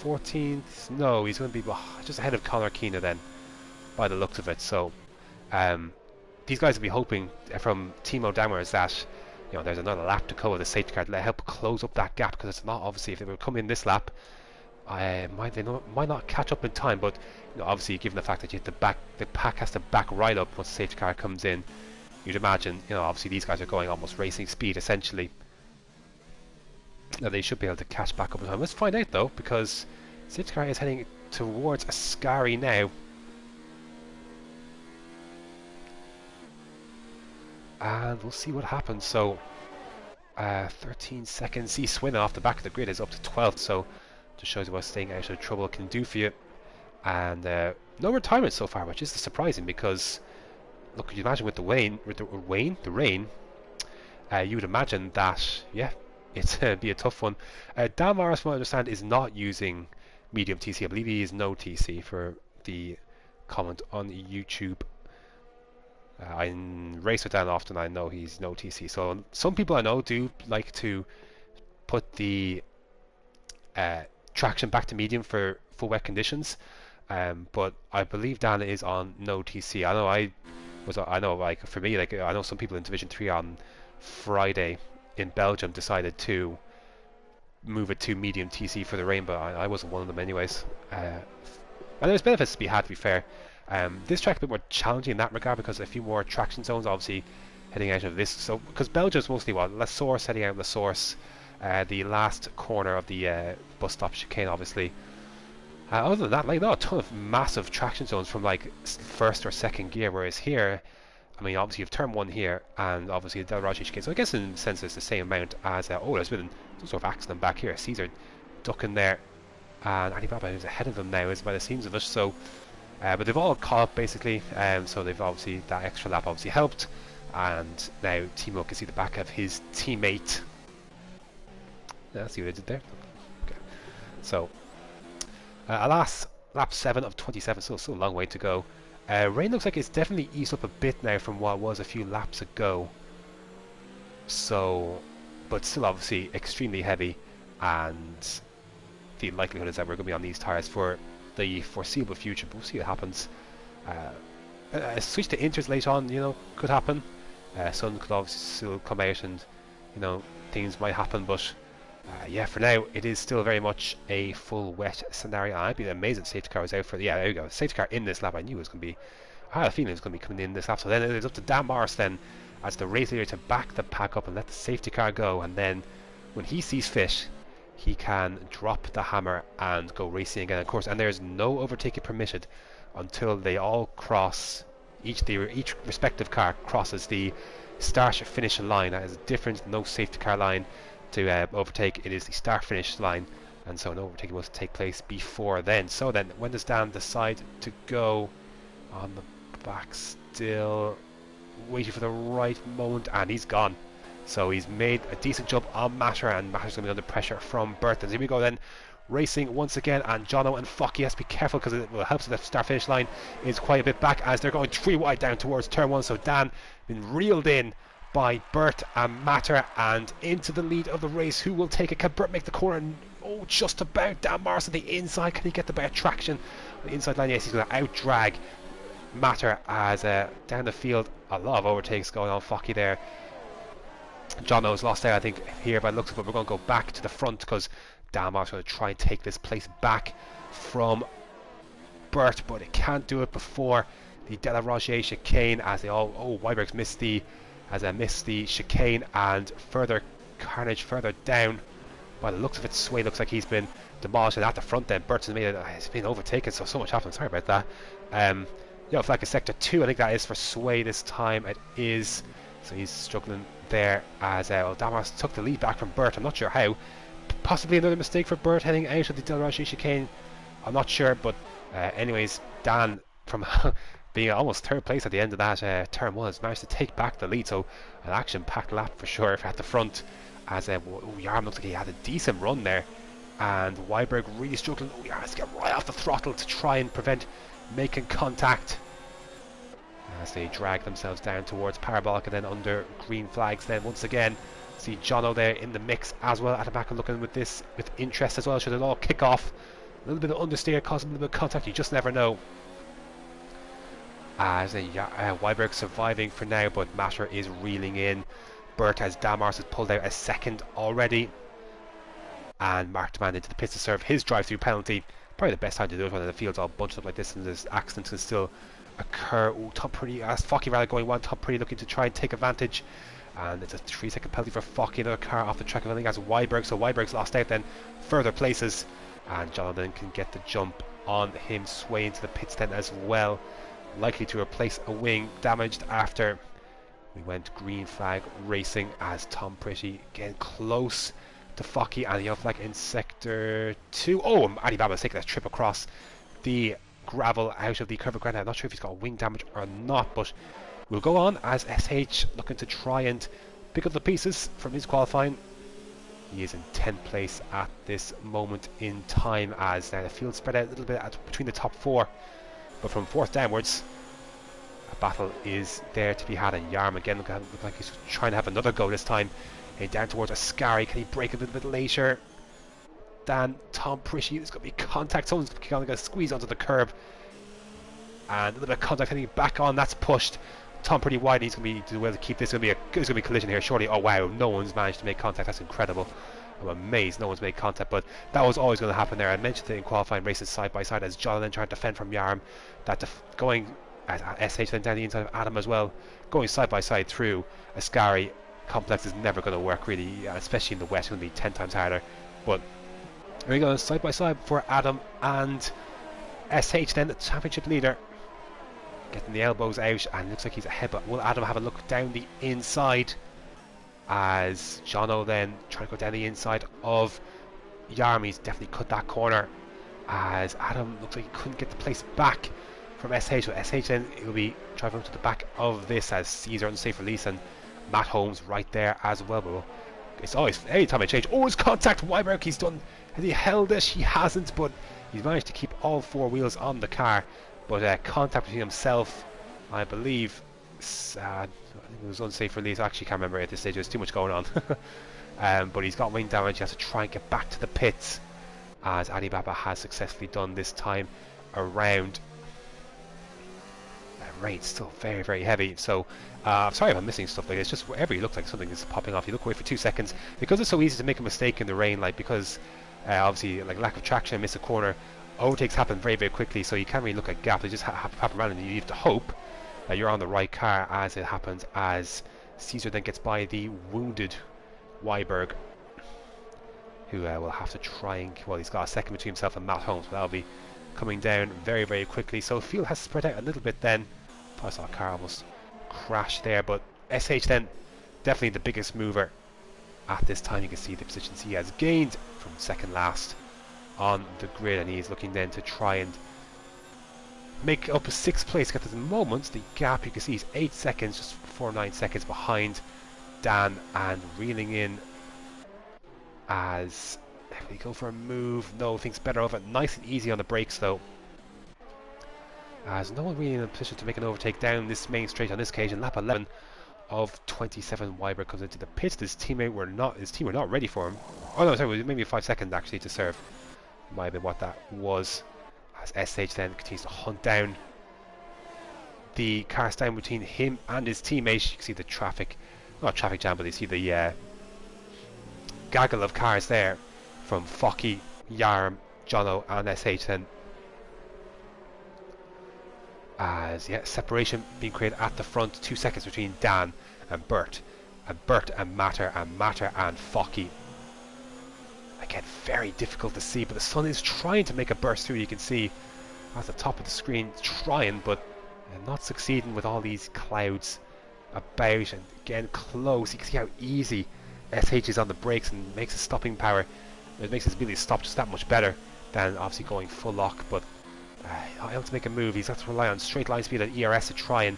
S1: 14th. No, he's going to be just ahead of Conor Keena then, by the looks of it. So these guys will be hoping from Timo downwards that there's another lap to go with the safety car to help close up that gap, because it's not obviously, if they were coming in this lap, they might not catch up in time. But obviously, given the fact that the pack has to back right up once the safety car comes in, you'd imagine obviously these guys are going almost racing speed essentially. Now they should be able to catch back up in time. Let's find out though, because safety car is heading towards Ascari now. And we'll see what happens. So 13 seconds. See, Swin off the back of the grid is up to 12th, so just shows you what staying out of trouble can do for you. And no retirement so far, which is surprising, because look, could you imagine with the rain, you would imagine that it'd be a tough one. Dan Morris, from what I understand, is not using medium TC. I believe he is no TC for the comment on YouTube. I race with Dan often. I know he's no TC. So some people I know do like to put the traction back to medium for wet conditions. But I believe Dan is on no TC. I know like for me, like I know some people in Division 3 on Friday in Belgium decided to move it to medium TC for the rain, but I wasn't one of them anyways. And there's benefits to be had, to be fair. This track is a bit more challenging in that regard, because a few more traction zones obviously heading out of this. So because Belgium's mostly La Source, heading out of La Source, the last corner of the bus stop chicane obviously. Other than that, like, not a ton of massive traction zones from like first or second gear, whereas here, I mean, obviously you've turn 1 here, and obviously Del Roggi chicane, so I guess in a sense it's the same amount as there's been some sort of accident back here. Caesar ducking there, and Alibaba is ahead of them now, is by the seams of it. So but they've all caught up basically, so they've obviously, that extra lap obviously helped, and now Timo can see the back of his teammate. Let's see what I did there. Okay. So alas, lap 7 of 27, so still a long way to go. Rain looks like it's definitely eased up a bit now from what it was a few laps ago. So, but still obviously extremely heavy, and the likelihood is that we're going to be on these tyres for the foreseeable future, but we'll see what happens. A switch to inters late on, could happen. Sun could obviously still come out, and things might happen, but yeah, for now it is still very much a full wet scenario. I'd be amazed if safety car was out for there you go, safety car in this lap. I had a feeling it was going to be coming in this lap. So then it is up to Dan Morris then, as the race leader, to back the pack up and let the safety car go, and then when he sees fit, he can drop the hammer and go racing again, of course. And there's no overtaking permitted until they all cross each respective car crosses the start-finish line. That is a different no safety car line to overtake. It is the start-finish line, and so an overtaking must take place before then. So then, when does Dan decide to go on the back still? Waiting for the right moment, and he's gone. So he's made a decent jump on Matter, and Matter's going to be under pressure from Burton. Here we go then, racing once again, and Jono and Focky has to be careful because it will help. So the start finish line is quite a bit back as they're going 3 wide down towards turn 1. So Dan been reeled in by Burt and Matter and into the lead of the race. Who will take it? Can Burt make the corner? Oh, just about. Dan Morris on the inside. Can he get the better traction on the inside line? Yes, he's going to out drag Matter as down the field. A lot of overtakes going on. Focky there. Jono's lost out, I think, here by the looks of it. We're going to go back to the front because Dan Morris is going to try and take this place back from Burt, but it can't do it before the De La Rogier chicane as they all. Oh, Weiberg's missed the chicane, and further carnage further down. By the looks of it, Sway looks like he's been demolished, and at the front then Burton's made it. It's been overtaken, so much happened. Sorry about that. Yellow flag is sector 2. I think that is for Sway this time. It is. So he's struggling there as Damas took the lead back from Burt. I'm not sure how. Possibly another mistake for Burt heading out of the Del Roche chicane. I'm not sure, but anyways, Dan from being almost third place at the end of that turn 1 has managed to take back the lead. So an action-packed lap for sure at the front. As Yarm looks like he had a decent run there, and Weiberg really struggling. Oh, Yarm has to get right off the throttle to try and prevent making contact as they drag themselves down towards Parabolic and then under green flags. Then once again see Jono there in the mix as well at the back and looking with this with interest as well. Should it all kick off? A little bit of understeer causing a little bit of contact, you just never know. As Weiberg surviving for now, but Matter is reeling in. Burt as Damars has pulled out a second already, and Mark Demand into the pits to serve his drive-through penalty. Probably the best time to do it when the field's all bunched up like this and there's accidents can still occur. Ooh, Tom Pretty, as Focky rather going one, Tom Pretty looking to try and take advantage, and it's a 3-second penalty for Focky. Another car off the track, I think that's Weiberg, so Weiberg's lost out then further places, and Jonathan can get the jump on him. Sway into the pits then as well, likely to replace a wing damaged after we went green flag racing as Tom Pretty getting close to Focky, and the yellow flag in sector 2. Oh, Alibaba's taking a trip across the gravel out of the curve of ground. I'm not sure if he's got wing damage or not, but we'll go on as SH looking to try and pick up the pieces from his qualifying. He is in 10th place at this moment in time, as now the field spread out a little bit between the top 4, but from 4th downwards a battle is there to be had, and Yarm again look like he's trying to have another go this time. Heading down towards Ascari. Can he break a little bit later? Dan, Tom Pretty, there's going to be contact. Someone's going to squeeze onto the curb, and a little bit of contact heading back on. That's pushed Tom Pretty wide. He's going to be able to keep this. There's going to be a collision here surely. Oh wow, no one's managed to make contact. That's incredible. I'm amazed no one's made contact, but that was always going to happen there. I mentioned it in qualifying races side by side as Jonathan trying to defend from Yarm, that going at SH then down the inside of Adam as well, going side by side through Ascari complex is never going to work really, especially in the west. It's going to be 10 times harder. But here we go, side by side for Adam and SH then, the championship leader, getting the elbows out, and looks like he's ahead, but will Adam have a look down the inside as Jono then trying to go down the inside of Yarm? He's definitely cut that corner as Adam looks like he couldn't get the place back from SH, so SH then he'll be driving to the back of this as Caesar unsafe release, and Matt Holmes right there as well. But it's always, every time I change, oh, it's contact. Weiberg, he's done, has he held it? He hasn't, but he's managed to keep all 4 wheels on the car. But contact between himself, I believe, I think it was unsafe release. I actually can't remember at this stage, there's too much going on. But he's got wing damage. He has to try and get back to the pits, as Alibaba has successfully done this time around. Rain's still very, very heavy, so I'm sorry if I'm missing stuff like this. Just wherever you look like something is popping off, you look away for 2 seconds because it's so easy to make a mistake in the rain, like because obviously like lack of traction, miss a corner, overtakes happen very, very quickly, so you can't really look at gaps. They just happen randomly. You have to hope that you're on the right car as it happens, as Caesar then gets by the wounded Weiberg, who will have to try and, well, he's got a second between himself and Matt Holmes, but that'll be coming down very, very quickly. So field has spread out a little bit then I saw a car almost crash there, but SH then definitely the biggest mover at this time. You can see the positions he has gained from second last on the grid, and he's looking then to try and make up a 6th place. At the moment, the gap you can see is 8 seconds, just 9 seconds behind Dan, and reeling in as we go for a move. No, thinks better of it. Nice and easy on the brakes though, as no one really in a position to make an overtake down this main straight on this occasion. Lap 11 of 27. Weiber comes into the pits. His team were not ready for him. Oh no, sorry, maybe 5 seconds actually to serve. Might have been what that was. As SH then continues to hunt down the cars down between him and his teammates. You can see the traffic, not traffic jam, but you see the gaggle of cars there from Focky, Yarm, Jono and SH then. As separation being created at the front, 2 seconds between Dan and Bert and Matter and Focky. Again, very difficult to see, but the sun is trying to make a burst through. You can see at the top of the screen, trying, but not succeeding with all these clouds about. And again, close. You can see how easy SH is on the brakes and makes his stopping power. It makes his ability to stop just that much better than obviously going full lock. But not able to make a move. He's got to rely on straight line speed and ERS to try and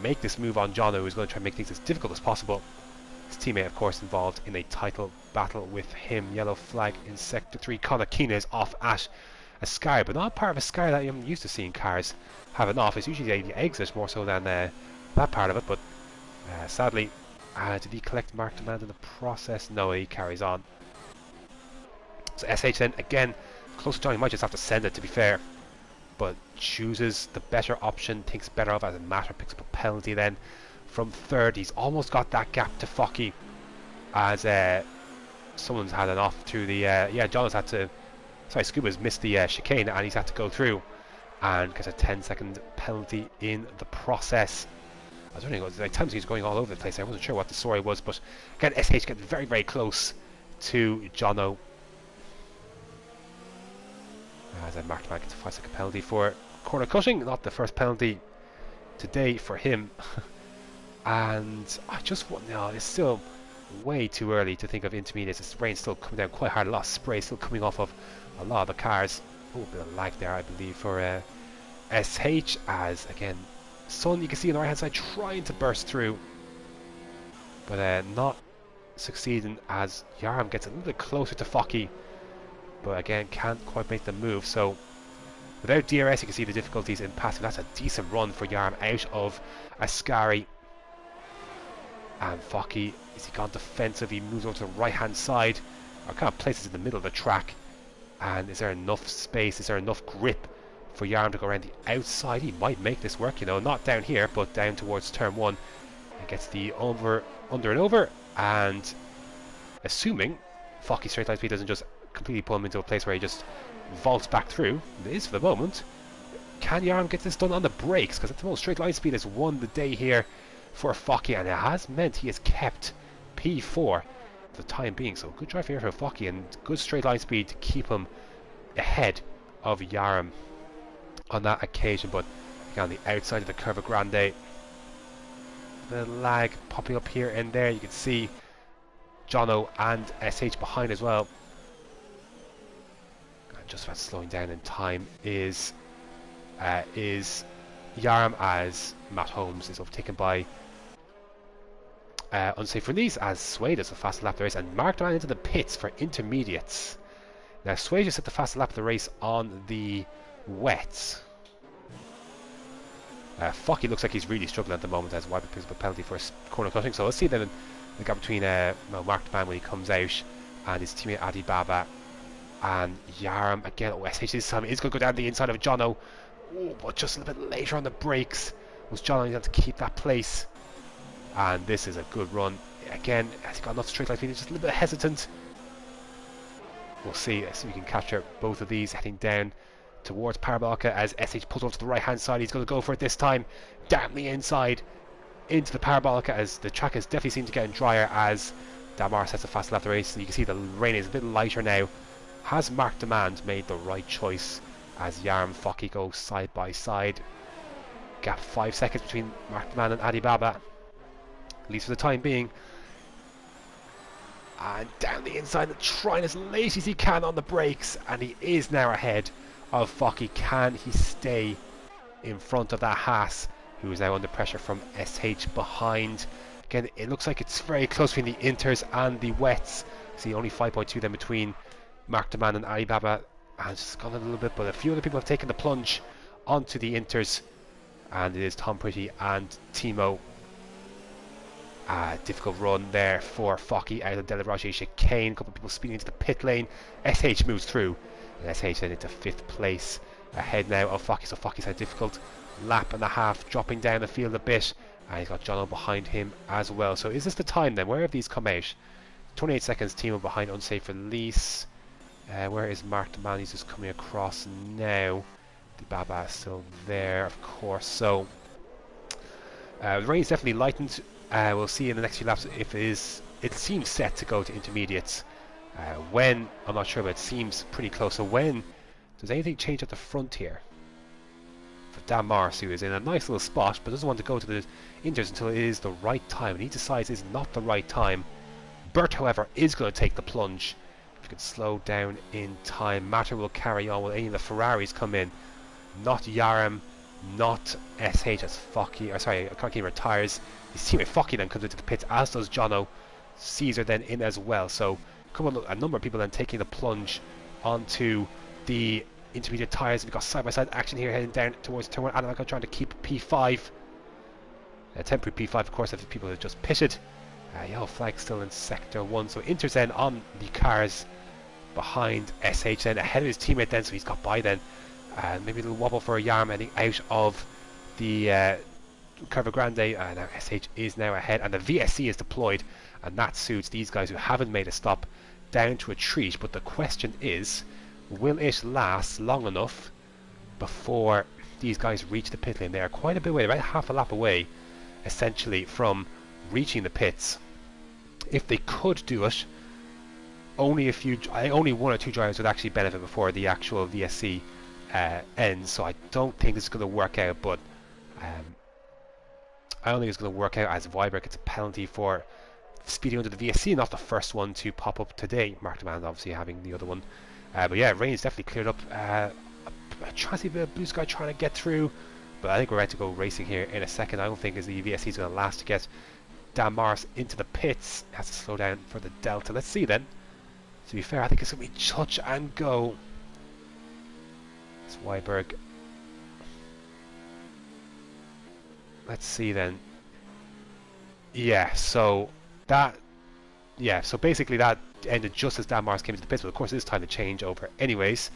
S1: make this move on Jono, who's going to try and make things as difficult as possible. His teammate, of course, involved in a title battle with him. Yellow flag in Sector 3. Connor Keane is off at a Sky, but not part of a Sky that I'm used to seeing cars having off. It's usually the exit more so than that part of it, but sadly, did he collect mark demand in the process? No, he carries on. So SH then, again, close to Johnny, might just have to send it, to be fair, but chooses the better option, thinks better of it as a matter, picks up a penalty then from third. He's almost got that gap to Focky, as someone's had an off through the John's had to, sorry, Scuba's missed the chicane and he's had to go through and gets a 10-second penalty in the process. I was wondering, like, times he's going all over the place. I wasn't sure what the story was, but again, SH getting very, very close to Jono. As I marked back, it's a 5-second penalty for corner cutting. Not the first penalty today for him. And I just want, no, it's still way too early to think of intermediates. The rain's still coming down quite hard. A lot of spray still coming off of a lot of the cars. Oh, a bit of lag there, I believe, for SH. As again, Sun, you can see on the right hand side trying to burst through, but not succeeding, as Yarm gets a little bit closer to Focky, but again can't quite make the move. So without DRS, you can see the difficulties in passing. That's a decent run for Yarm out of Ascari. And Focky, is he gone defensive? He moves over to the right hand side, or kind of places in the middle of the track. And is there enough space, is there enough grip for Yarm to go around the outside? He might make this work, you know, not down here, but down towards turn 1. And gets the under and over, and assuming Focky straight line speed doesn't just completely pull him into a place where he just vaults back through. It is for the moment. Can Yarm get this done on the brakes? Because at the moment, straight line speed has won the day here for Focky, and it has meant he has kept P4 for the time being. So good drive here for Focky, and good straight line speed to keep him ahead of Yarm on that occasion. But on the outside of the Curva Grande, the lag popping up here and there. You can see Jono and SH behind as well. And just about slowing down in time is Yarm, as Matt Holmes is overtaken by unsafe release, as Sway does the fastest lap of the race, and Mark ran into the pits for intermediates. Now Sway just hit the fastest lap of the race on the wets. Focky looks like he's really struggling at the moment, as Weiber picks up a penalty for corner cutting. So let's see then the gap between Mark the Man when he comes out and his teammate Adi Baba and Yarm. Again, SH this time is going to go down the inside of Jono. Oh, but just a little bit later on the brakes was Jono. He had to keep that place, and this is a good run. Again, has he got enough straight line speed? He's just a little bit hesitant. We'll see if we can capture both of these heading down towards Parabolica, as SH pulls over to the right hand side. He's going to go for it this time, down the inside into the Parabolica, as the track has definitely seemed to get drier as Damar sets a fast lap of the race. And you can see the rain is a bit lighter now. Has Mark Demand made the right choice as Yarm Focky go side by side? Gap 5 seconds between Mark the Man and Alibaba, at least for the time being. And down the inside, trying as late as he can on the brakes, and he is now ahead of Focky. Can he stay in front of that Haas, who is now under pressure from SH behind? Again, it looks like it's very close between the Inters and the Wets. See, only 5.2 then between Mark the Man and Alibaba, and it's gone a little bit, but a few other people have taken the plunge onto the Inters, and it is Tom Pretty and Timo. Difficult run there for Focky out of Delaroche chicane. A couple of people speeding into the pit lane. SH moves through, and SH then into 5th place, ahead now of Focky. So Focky's had a difficult lap and a half, dropping down the field a bit, and he's got Jono behind him as well. So is this the time then? Where have these come out? 28 seconds, Timo behind, unsafe release. Where is Mark the Man? He's just coming across now. The Baba is still there, of course. So the rain's definitely lightened. We'll see in the next few laps if it is. It seems set to go to intermediates. When, I'm not sure, but it seems pretty close. So when does anything change at the front here? For Dan Morris, who is in a nice little spot but doesn't want to go to the inters until it is the right time, and he decides it's not the right time. Bert, however, is going to take the plunge. If you can slow down in time, Matter will carry on. Will any of the Ferraris come in? Not Yaram, not SH as Focky, or sorry, Conky retires. His teammate Focky then comes into the pits, as does Jono. Caesar then in as well. So a number of people then taking the plunge onto the intermediate tyres. We've got side-by-side action here heading down towards turn 1. Adamaka trying to keep P5. Temporary P5, of course, if people have just pitted. Yellow flag still in sector 1. So Inter's then on the cars behind SH then, ahead of his teammate then, so he's got by then. Maybe a little wobble for a Yarm heading out of the Curva Grande. Now SH is now ahead, and the VSC is deployed, and that suits these guys who haven't made a stop down to a treat. But the question is, will it last long enough before these guys reach the pit lane? They are quite a bit away, about half a lap away essentially from reaching the pits. If they could do it, only one or two drivers would actually benefit before the actual VSC ends. So I don't think this is going to work out, but I don't think it's going to work out, as Viber gets a penalty for speeding under the VSC, not the first one to pop up today. Mark the Man obviously having the other one. But yeah, rain's definitely cleared up. Trying to see a bit of blue sky trying to get through, but I think we're ready to go racing here in a second. I don't think the VSC is going to last to get Dan Morris into the pits. Has to slow down for the Delta. Let's see then. To be fair, I think it's going to be touch and go. It's Weiberg. Let's see then. Yeah, so basically that ended just as Dan Morris came to the pits, but of course it is time to change over anyways.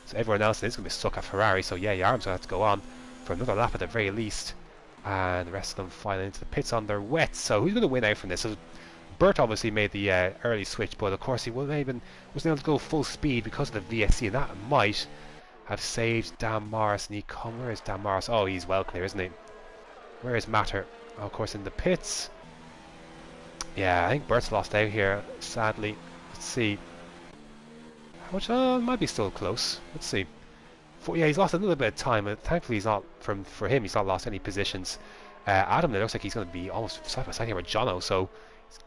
S1: So everyone else is going to be stuck at Ferrari, so yeah, Yarm's going to have to go on for another lap at the very least. And the rest of them filing into the pits on their wet. So who's going to win out from this? So Bert obviously made the early switch, but of course he wasn't able to go full speed because of the VSC, and that might have saved Dan Morris. And where is Dan Morris? Oh, he's well clear, isn't he? Where is Matter? Oh, of course in the pits. Yeah, I think Bert's lost out here, sadly. Let's see. How much? Might be still close. Let's see. Yeah, he's lost a little bit of time, but thankfully he's not, for him, he's not lost any positions. Adam, it looks like he's going to be almost side by side here with Jono, so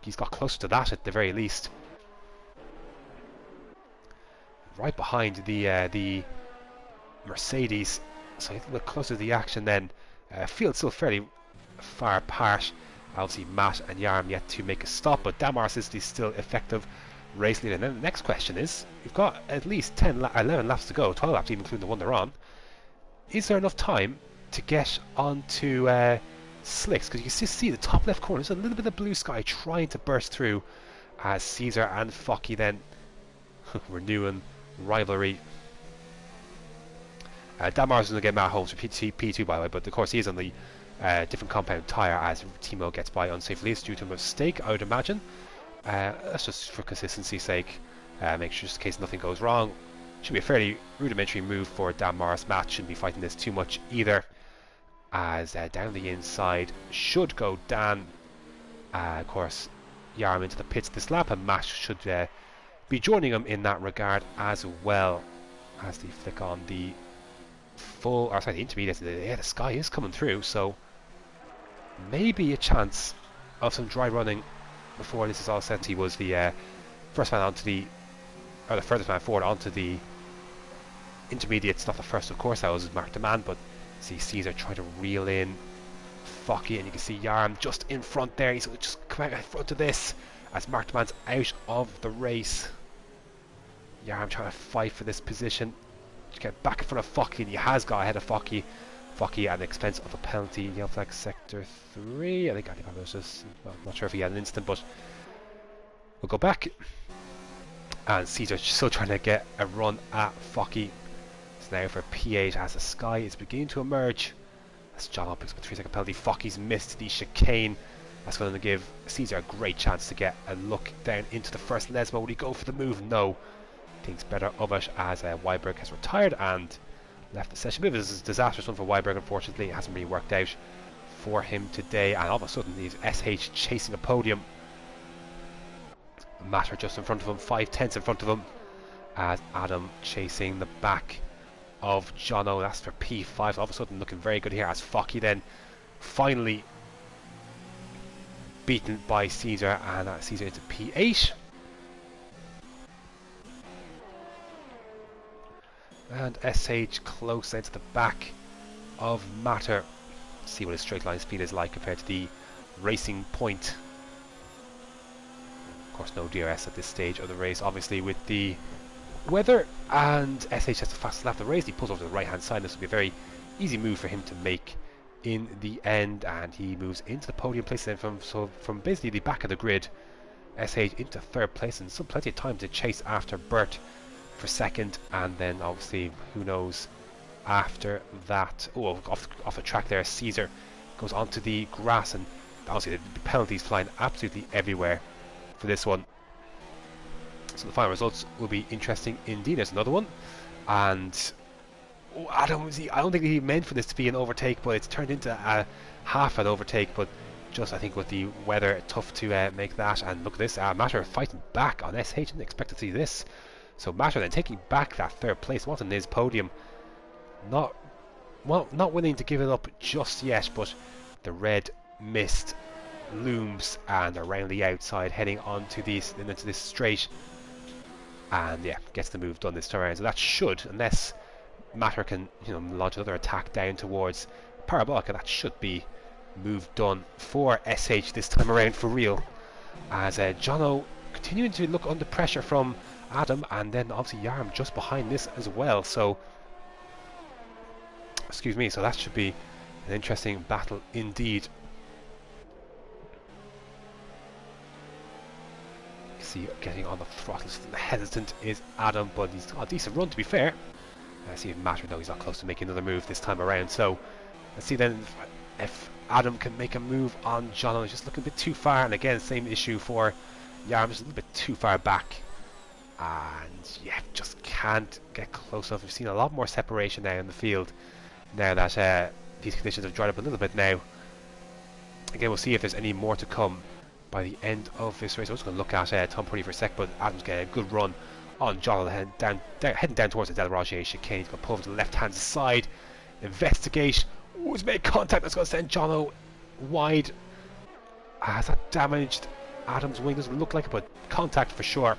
S1: he's got closer to that at the very least. Right behind the Mercedes, so he's a little closer to the action then. Field's still fairly far apart. Obviously Matt and Yarm yet to make a stop, but Damaris is still effective race leader. And then the next question is, we've got at least 11 laps to go, 12 laps even including the one they're on. Is there enough time to get onto slicks? Because you can see the top left corner, there's a little bit of blue sky trying to burst through, as Caesar and Focky then renewing rivalry. Damaris is going to get Matt Holmes for P2 by the way, but of course he is on the different compound tyre as Timo gets by unsafe release due to a mistake, I would imagine. That's just for consistency's sake, make sure just in case nothing goes wrong. Should be a fairly rudimentary move for Dan Morris. Matt shouldn't be fighting this too much either, as down the inside should go Dan. Of course Yarm into the pits this lap, and Matt should be joining him in that regard as well, as they flick on the full, or sorry, the intermediate, yeah, the sky is coming through, so maybe a chance of some dry running before this is all set. He was the first man onto the, or the furthest man forward onto the intermediates, not the first of course, that was Mark Demand, but see Caesar trying to reel in Focky, and you can see Yarm just in front there. He's going to just come out in front of this as Mark Demand's out of the race. Yarm trying to fight for this position to get back in front of Focky, and he has got ahead of Focky at the expense of a penalty. Yellow flag sector 3. I think I was just, well, not sure if he had an instant, but we'll go back. And Caesar's still trying to get a run at Focky. It's now for P8 as the sky is beginning to emerge. As John picks up a 3-second penalty. Focky's missed the chicane. That's going to give Caesar a great chance to get a look down into the first Lesmo. Would he go for the move? No. Thinks better of it as Weiberg has retired and left the session. Move is a disastrous one for Weiberg, unfortunately. It hasn't really worked out for him today, and all of a sudden he's SH chasing a podium. Matter just in front of him, 5/10 in front of him, as Adam chasing the back of Jono. That's for P5. All of a sudden looking very good here as Focky then finally beaten by Caesar, and Caesar into P8. And SH close into the back of Matter. See what his straight line speed is like compared to the Racing Point. Of course, no DRS at this stage of the race, obviously, with the weather. And SH has the fastest lap of the race. He pulls over to the right hand side. This will be a very easy move for him to make in the end, and he moves into the podium place then from basically the back of the grid. SH into third place, and still plenty of time to chase after Bert for second, and then obviously who knows after that. Oh, off the track there, Caesar goes onto the grass, and obviously the penalties flying absolutely everywhere for this one. So the final results will be interesting indeed. There's another one, and I don't think he meant for this to be an overtake, but it's turned into a half an overtake. But just I think with the weather, tough to make that. And look at this, Matter fighting back on SH. Didn't expect to see this. So Matter then taking back that third place, wanting his podium. Not willing to give it up just yet, but the red mist looms and around the outside, heading onto into this straight. And yeah, gets the move done this time around. So that should, unless Matter can launch another attack down towards Parabolica, that should be move done for SH this time around for real. As Jono continuing to look under pressure from Adam, and then obviously Yarm just behind this as well. So excuse me, so that should be an interesting battle indeed. See, getting on the throttle, hesitant is Adam, but he's got a decent run to be fair. Let's see if Matter, no, he's not close to making another move this time around. So let's see then if Adam can make a move on Jono. He's just looking a bit too far, and again same issue for Yarm, just a little bit too far back. And yeah, just can't get close enough. We've seen a lot more separation now in the field now that these conditions have dried up a little bit now. Again, we'll see if there's any more to come by the end of this race. I'm just going to look at Tom Purdy for a sec, but Adam's getting a good run on John, heading down towards the Del Roger chicane. He's going to pull over to the left hand side, investigate. Oh, he's made contact. That's going to send Jono wide. Has that damaged Adam's wing? Doesn't look like it, but contact for sure.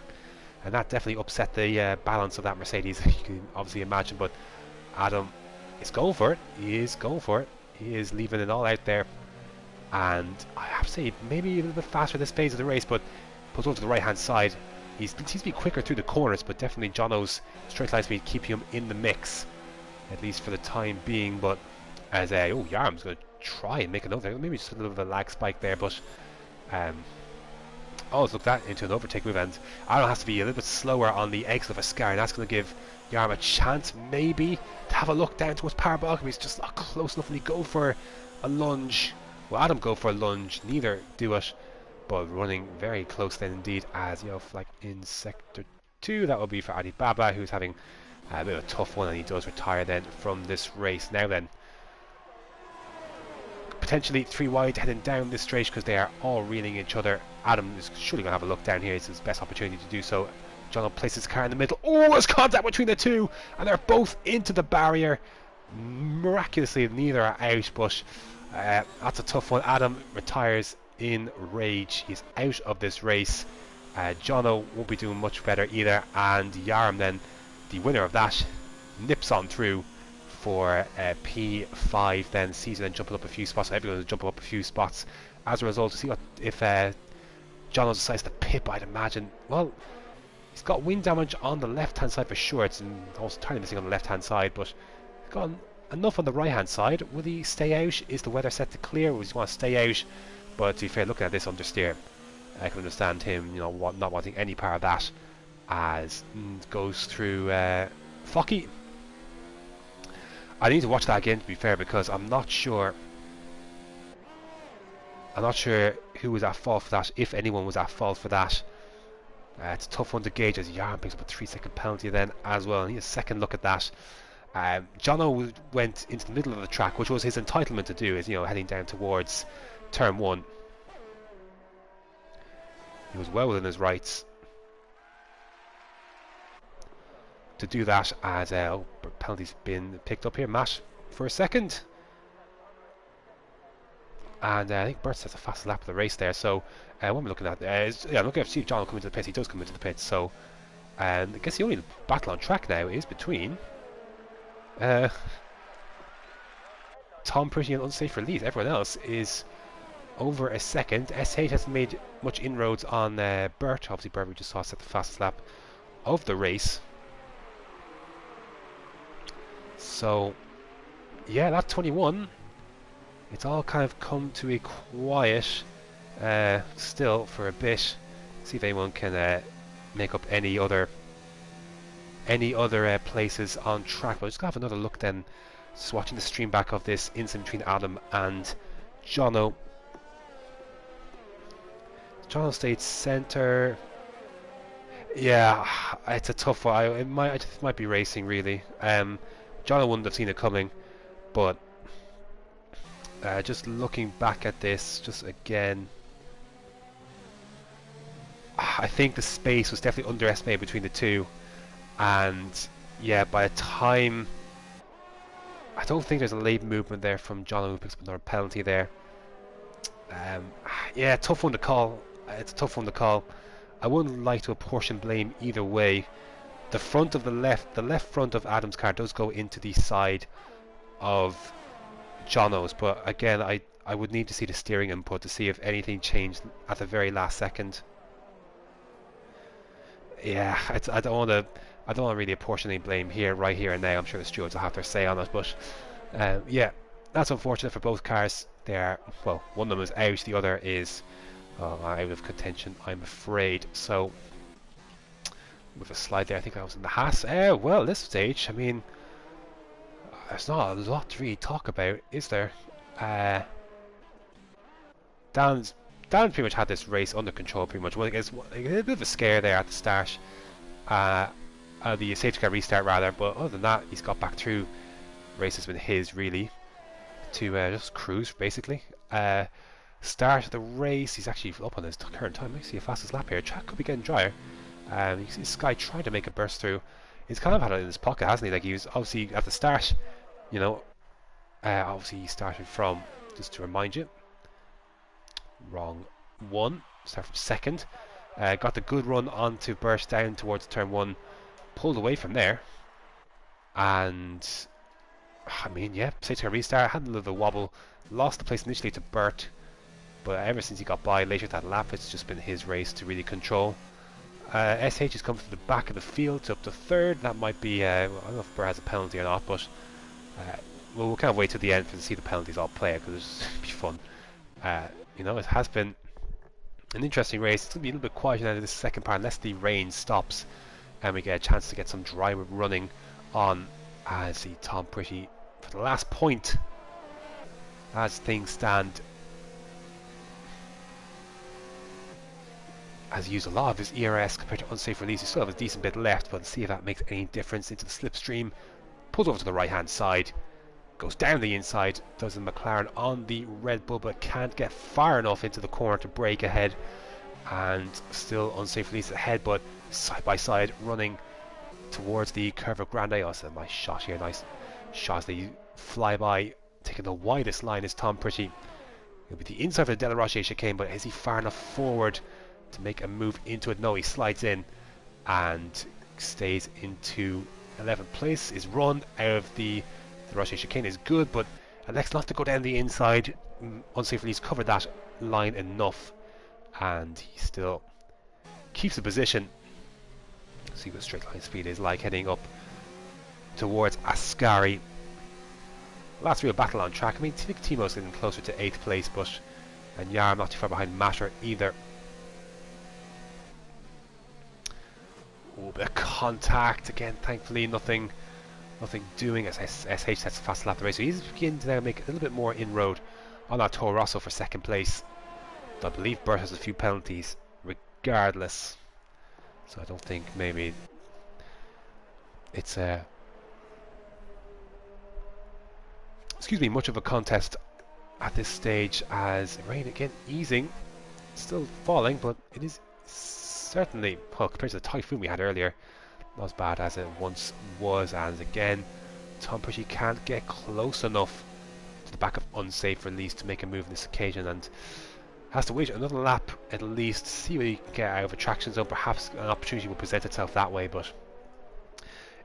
S1: And that definitely upset the balance of that Mercedes, you can obviously imagine. But Adam is going for it. He is going for it. He is leaving it all out there. And I have to say, maybe a little bit faster this phase of the race, but pulls over to the right hand side. He seems to be quicker through the corners, but definitely Jono's straight line speed keeping him in the mix, at least for the time being. But as Yarm's going to try and make another, maybe just a little bit of a lag spike there, but let's look that into an overtake move, and Adam has to be a little bit slower on the exit of a scar, and that's going to give Yarm a chance maybe to have a look down towards Parabolica. He's just not close enough, and he go for a lunge. Well, Adam go for a lunge, neither do it, but running very close then indeed as like in sector 2. That will be for Adi Baba, who's having a bit of a tough one, and he does retire then from this race. Now then, potentially 3 wide heading down this straight because they are all reeling each other. Adam is surely going to have a look down here. It's his best opportunity to do so. John places his car in the middle. Oh, there's contact between the two, and they're both into the barrier. Miraculously, neither are out, but that's a tough one. Adam retires in rage. He's out of this race. Jono won't be doing much better either, and Yaram then, the winner of that, nips on through for P5. Then Caesar then jumping up a few spots. Everyone's jumping up a few spots as a result. To see what if Jono decides to pip, I'd imagine. Well, he's got wind damage on the left-hand side for sure. It's also entirely missing on the left-hand side, but he's got enough on the right-hand side. Will he stay out? Is the weather set to clear? Or does he want to stay out? But to be fair, looking at this understeer, I can understand him, not wanting any part of that, as goes through Focky. I need to watch that again, to be fair, because I'm not sure who was at fault for that, if anyone was at fault for that. It's a tough one to gauge, as Yarn picks up a 3-second penalty then as well. I need a second look at that. Jono went into the middle of the track, which was his entitlement to do, is heading down towards turn 1. He was well within his rights to do that, as penalty's been picked up here. Matt for a second, and I think Bert sets the fastest lap of the race there. So what am I looking at? I'm looking at see John come into the pits. He does come into the pits. So I guess the only battle on track now is between Tom Pretty and Unsafe Release. Everyone else is over a second. SH hasn't made much inroads on Bert. Obviously Bert we just saw set the fastest lap of the race. So yeah, that 21, it's all kind of come to a quiet still for a bit. See if anyone can make up any other places on track. But I'm just gonna have another look then, just watching the stream back of this incident between Adam and Jono. Jono stayed centre. Yeah, it's a tough one. It might be racing really. Jono wouldn't have seen it coming, but just looking back at this, just again, I think the space was definitely underestimated between the two, and yeah, by the time, I don't think there's a late movement there from Jono, who picks up another penalty there. Yeah, tough one to call. It's a tough one to call. I wouldn't like to apportion blame either way. The front of the left front of Adam's car does go into the side of Jono's, but again, I would need to see the steering input to see if anything changed at the very last second. Yeah, I don't want to really apportion any blame here, right here and now. I'm sure the stewards will have their say on it, but yeah, that's unfortunate for both cars. They are, well, one of them is out, the other is out of contention, I'm afraid. So with a slide there, I think I was in the Haas. Well, this stage, I mean, there's not a lot to really talk about, is there? Dan pretty much had this race under control, pretty much. Well, it's a bit of a scare there at the start, the safety car restart rather, but other than that, he's got back through. Race has been his really, to just cruise basically. Start of the race, he's actually up on his current time. Let's see a fastest lap here. Track could be getting drier. You can see Sky trying to make a burst through. He's kind of had it in his pocket, hasn't he? Like, he was obviously at the start, obviously he started from, just to remind you, wrong one, start from second. Got the good run onto Bert down towards turn 1, pulled away from there, and I mean, yeah, safety car restart, had a little bit of a wobble, lost the place initially to Bert, but ever since he got by later that lap, it's just been his race to really control. SH has come to the back of the field to up to third. That might be, I don't know if Bert has a penalty or not, but we'll kind of wait till the end to see the penalties all play, because it'll be fun. It has been an interesting race. It's going to be a little bit quieter now in this second part, unless the rain stops and we get a chance to get some dry running on. I see Tom Pretty for the last point as things stand. Has used a lot of his ERS compared to Unsafe Release. He still has a decent bit left, but let's see if that makes any difference into the slipstream. Pulls over to the right hand side, goes down the inside, does the McLaren on the Red Bull, but can't get far enough into the corner to break ahead, and still Unsafe Release ahead, but side by side running towards the curve of Grande. Also, nice shot here, nice shot. They flyby. Taking the widest line is Tom Pretty. It'll be the inside of the De La Roche chicane, but is he far enough forward to make a move into it? No, he slides in and stays into 11th place. His run out of the Roche chicane is good, but elects not to go down the inside. Unsafely, he's covered that line enough, and he still keeps the position. See what straight line speed is like heading up towards Ascari. Last real battle on track. I mean, Timo's getting closer to 8th place, and Yarm not too far behind Matter either. Oh, bit of contact again. Thankfully, nothing doing as SH sets a fast lap the race. So he's beginning to now make a little bit more inroad on our Toro Rosso for 2nd place. I believe Burt has a few penalties regardless, so I don't think maybe it's much of a contest at this stage, as rain again easing, still falling, but it is certainly, well, compared to the typhoon we had earlier, not as bad as it once was. And again, Tom Pretty can't get close enough to the back of unsafe release to make a move on this occasion, and has to wait another lap at least, see what he can get out of a traction zone. Perhaps an opportunity will present itself that way, but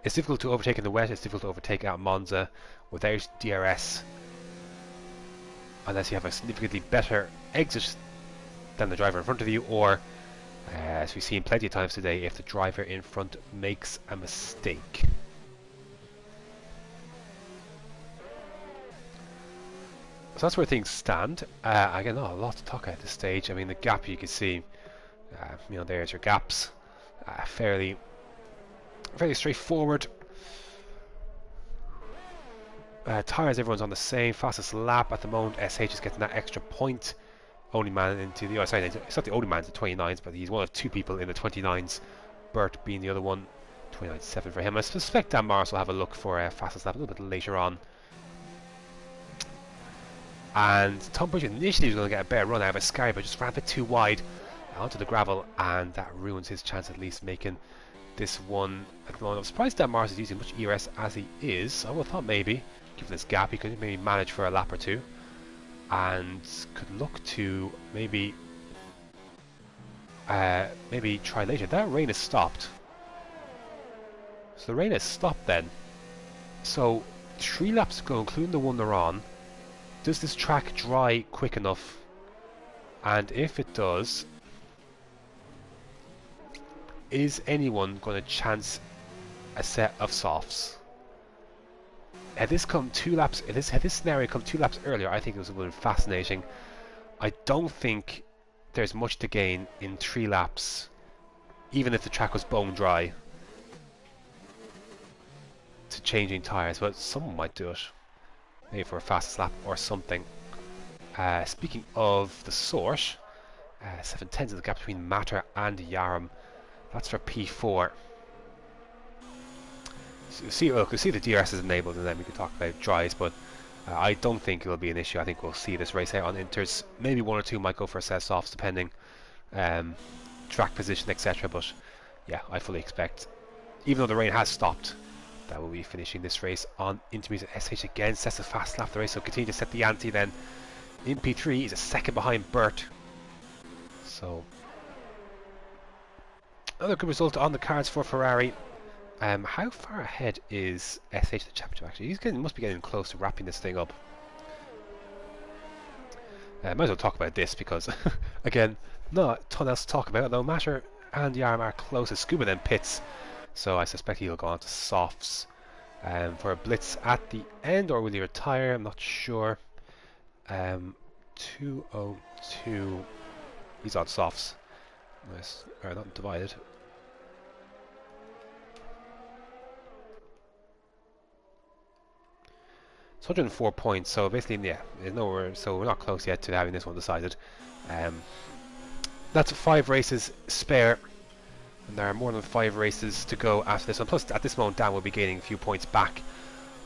S1: it's difficult to overtake in the wet. It's difficult to overtake out Monza without DRS, unless you have a significantly better exit than the driver in front of you, or as we've seen plenty of times today, if the driver in front makes a mistake. So that's where things stand. Again, not a lot to talk about at this stage. I mean, the gap you can see, there's your gaps. Fairly straightforward. Tyres, everyone's on the same. Fastest lap at the moment. SH is getting that extra point. Only man into the... sorry, it's not the only man into the 29s, but he's one of 2 people in the 29s. Burt being the other one. 29.7 for him. I suspect Dan Morris will have a look for fastest lap a little bit later on. And Tom Bridge initially was going to get a better run out of Ascari, but just ran a bit too wide onto the gravel, and that ruins his chance at least making this one at the moment. I'm surprised Dan Morris is using much ERS as he is. I would have thought maybe, given this gap, he could maybe manage for a lap or two, and could look to maybe try later. That rain has stopped. So the rain has stopped then. So 3 laps to go, including the one they're on. Does this track dry quick enough? And if it does, is anyone going to chance a set of softs? Had this come 2 laps, had this scenario come 2 laps earlier, I think it would have been fascinating. I don't think there's much to gain in 3 laps, even if the track was bone dry, to changing tyres, but someone might do it. Maybe for a fastest lap or something. Speaking of the source, 7/10 is the gap between Matter and Yarm. That's for P4. So we'll see the DRS is enabled, and then we can talk about dries, but I don't think it'll be an issue. I think we'll see this race out on inters. Maybe 1 or 2 might go for a set of softs, depending track position, etc. But yeah, I fully expect, even though the rain has stopped, that will be finishing this race on intermediate. SH again sets a fast lap the race, so continue to set the ante then. In P3, he's a second behind Burt. So another good result on the cards for Ferrari. How far ahead is SH the championship actually? Must be getting close to wrapping this thing up. Might as well talk about this because again, not a ton else to talk about, though Matter and Yarm are closest. Scuba then pits, so I suspect he'll go on to softs for a blitz at the end, or will he retire? I'm not sure. 202. He's on softs. Nice. Or not divided. It's 104 points, so basically, yeah, there's nowhere. So we're not close yet to having this one decided. That's 5 races spare. And there are more than 5 races to go after this one. Plus, at this moment, Dan will be gaining a few points back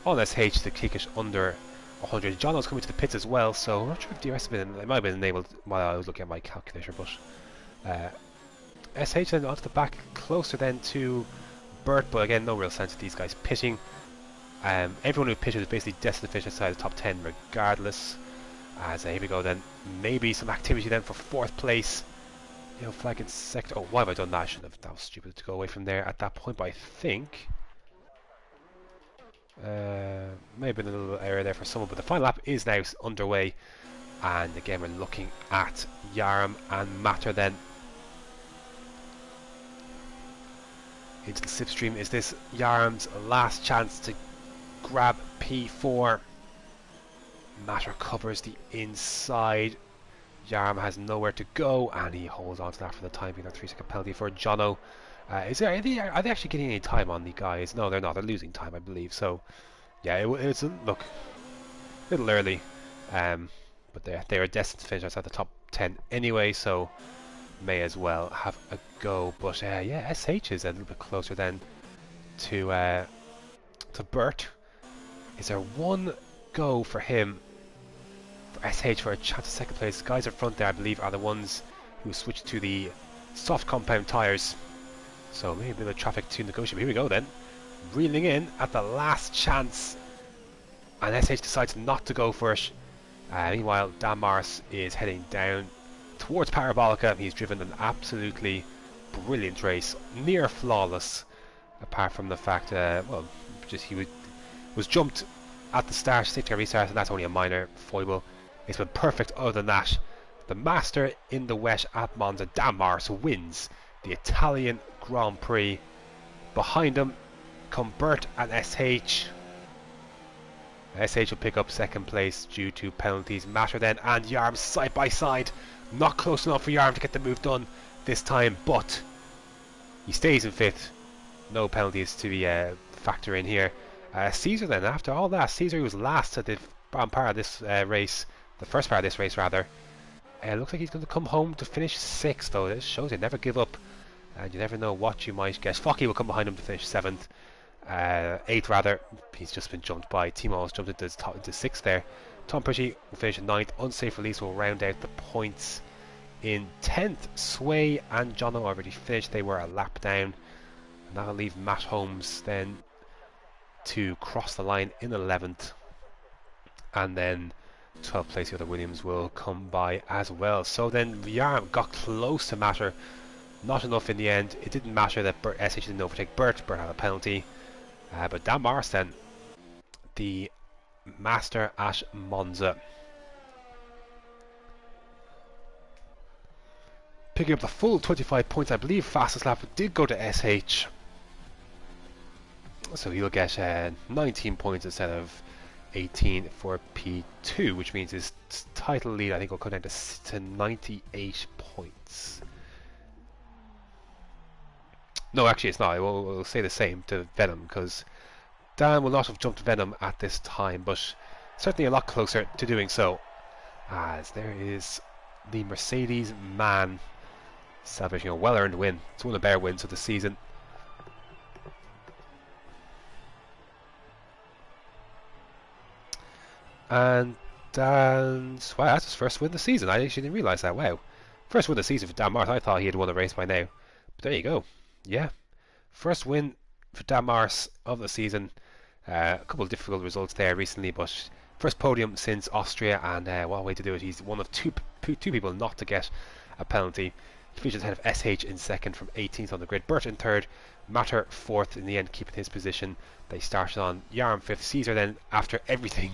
S1: on SH to kick it under 100. John was coming to the pits as well, so I'm not sure if DRS has been... It might have been enabled while I was looking at my calculator, but... SH then onto the back, closer then to Burt, but again, no real sense of these guys pitting. Everyone who pitches is basically destined to finish inside the top 10 regardless. As here we go then, maybe some activity then for 4th place. Yellow flag in sector. Oh, why have I done that? I should have. That was stupid to go away from there at that point, but I think may have been a little error there for someone. But the final lap is now underway, and again we're looking at Yaram and Matter then. Into the slipstream. Is this Yaram's last chance to grab P4? Matter covers the inside. Yaram has nowhere to go, and he holds on to that for the time being. A 3-second penalty for Jono. Are they actually getting any time on the guys? No, they're not. They're losing time, I believe. So, yeah, it's look a little early, but they are destined to finish outside the top 10 anyway. So, may as well have a go. But yeah, SH is a little bit closer then to Bert. Is there one go for him? SH for a chance of 2nd place. The guys in front there, I believe, are the ones who switched to the soft compound tyres. So maybe a bit of traffic to negotiate. Here we go then. Reeling in at the last chance. And SH decides not to go for it. Meanwhile, Dan Morris is heading down towards Parabolica. He's driven an absolutely brilliant race. Near flawless. Apart from the fact, well, just he was jumped at the start, safety car restart, and that's only a minor foible. It's been perfect other than that. The master in the wet at Monza, Dan Morris, wins the Italian Grand Prix. Behind him come Bert and SH. SH will pick up 2nd place due to penalties. Matter then and Yarm side by side. Not close enough for Yarm to get the move done this time, but he stays in 5th. No penalties to be factor in here. Caesar then, after all that, Caesar was last at the part of this race, the first part of this race rather. Looks like he's going to come home to finish 6th though. This shows you never give up, and you never know what you might get. Focky will come behind him to finish 7th, 8th rather. He's just been jumped by. Timo has jumped into 6th there. Tom Pritchie will finish 9th. Unsafe release will round out the points in 10th. Sway and Jono already finished. They were a lap down, and that'll leave Matt Holmes then to cross the line in 11th, and then 12th place the other Williams will come by as well. So then Yarm got close to Matter, not enough in the end. It didn't matter that SH didn't overtake Bert. Bert had a penalty, but Dan Morris then, the master at Monza, picking up the full 25 points. I believe fastest lap did go to SH. So he'll get 19 points instead of 18 for P2, which means his title lead I think will come down to 98 points. No, actually it's not. We'll say the same to Venom, because Dan will not have jumped Venom at this time, but certainly a lot closer to doing so, as there is the Mercedes man celebrating a well-earned win. It's one of the better wins of the season. And Dan's, wow, that's his first win of the season. I actually didn't realise that. Wow, first win of the season for Dan Morris. I thought he had won the race by now, but there you go. Yeah, first win for Dan Morris of the season. A couple of difficult results there recently, but first podium since Austria, and what a way to do it. He's one of two people not to get a penalty. He finishes ahead of SH in 2nd from 18th on the grid. Bert in 3rd, Matter 4th in the end, keeping his position. They started on. Yarm 5th. Caesar then, after everything,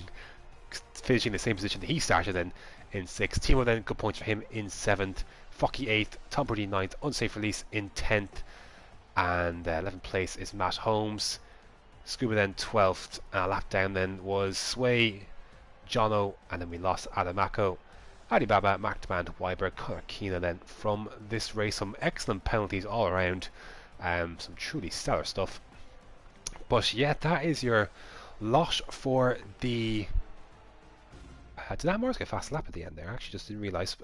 S1: finishing the same position that he started in 6th. Timo then, good points for him in 7th. Focky 8th. Tom Purdy 9th. Unsafe release in 10th. And 11th place is Matt Holmes. Scuba then 12th. And a lap down then was Sway, Jono, and then we lost Adamako, Alibaba, Markdemand, Weiber, Kina then from this race. Some excellent penalties all around. Some truly stellar stuff. But yeah, that is your lot for the... did that Morris get fast lap at the end there? I actually just didn't realise.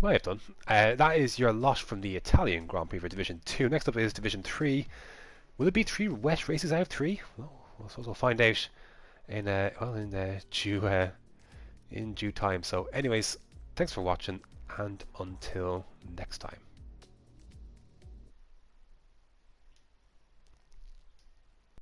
S1: Might have done. That is your lot from the Italian Grand Prix for Division 2. Next up is Division 3. Will it be 3 wet races out of 3? Well, I suppose we'll find out in due time. So anyways, thanks for watching, and until next time.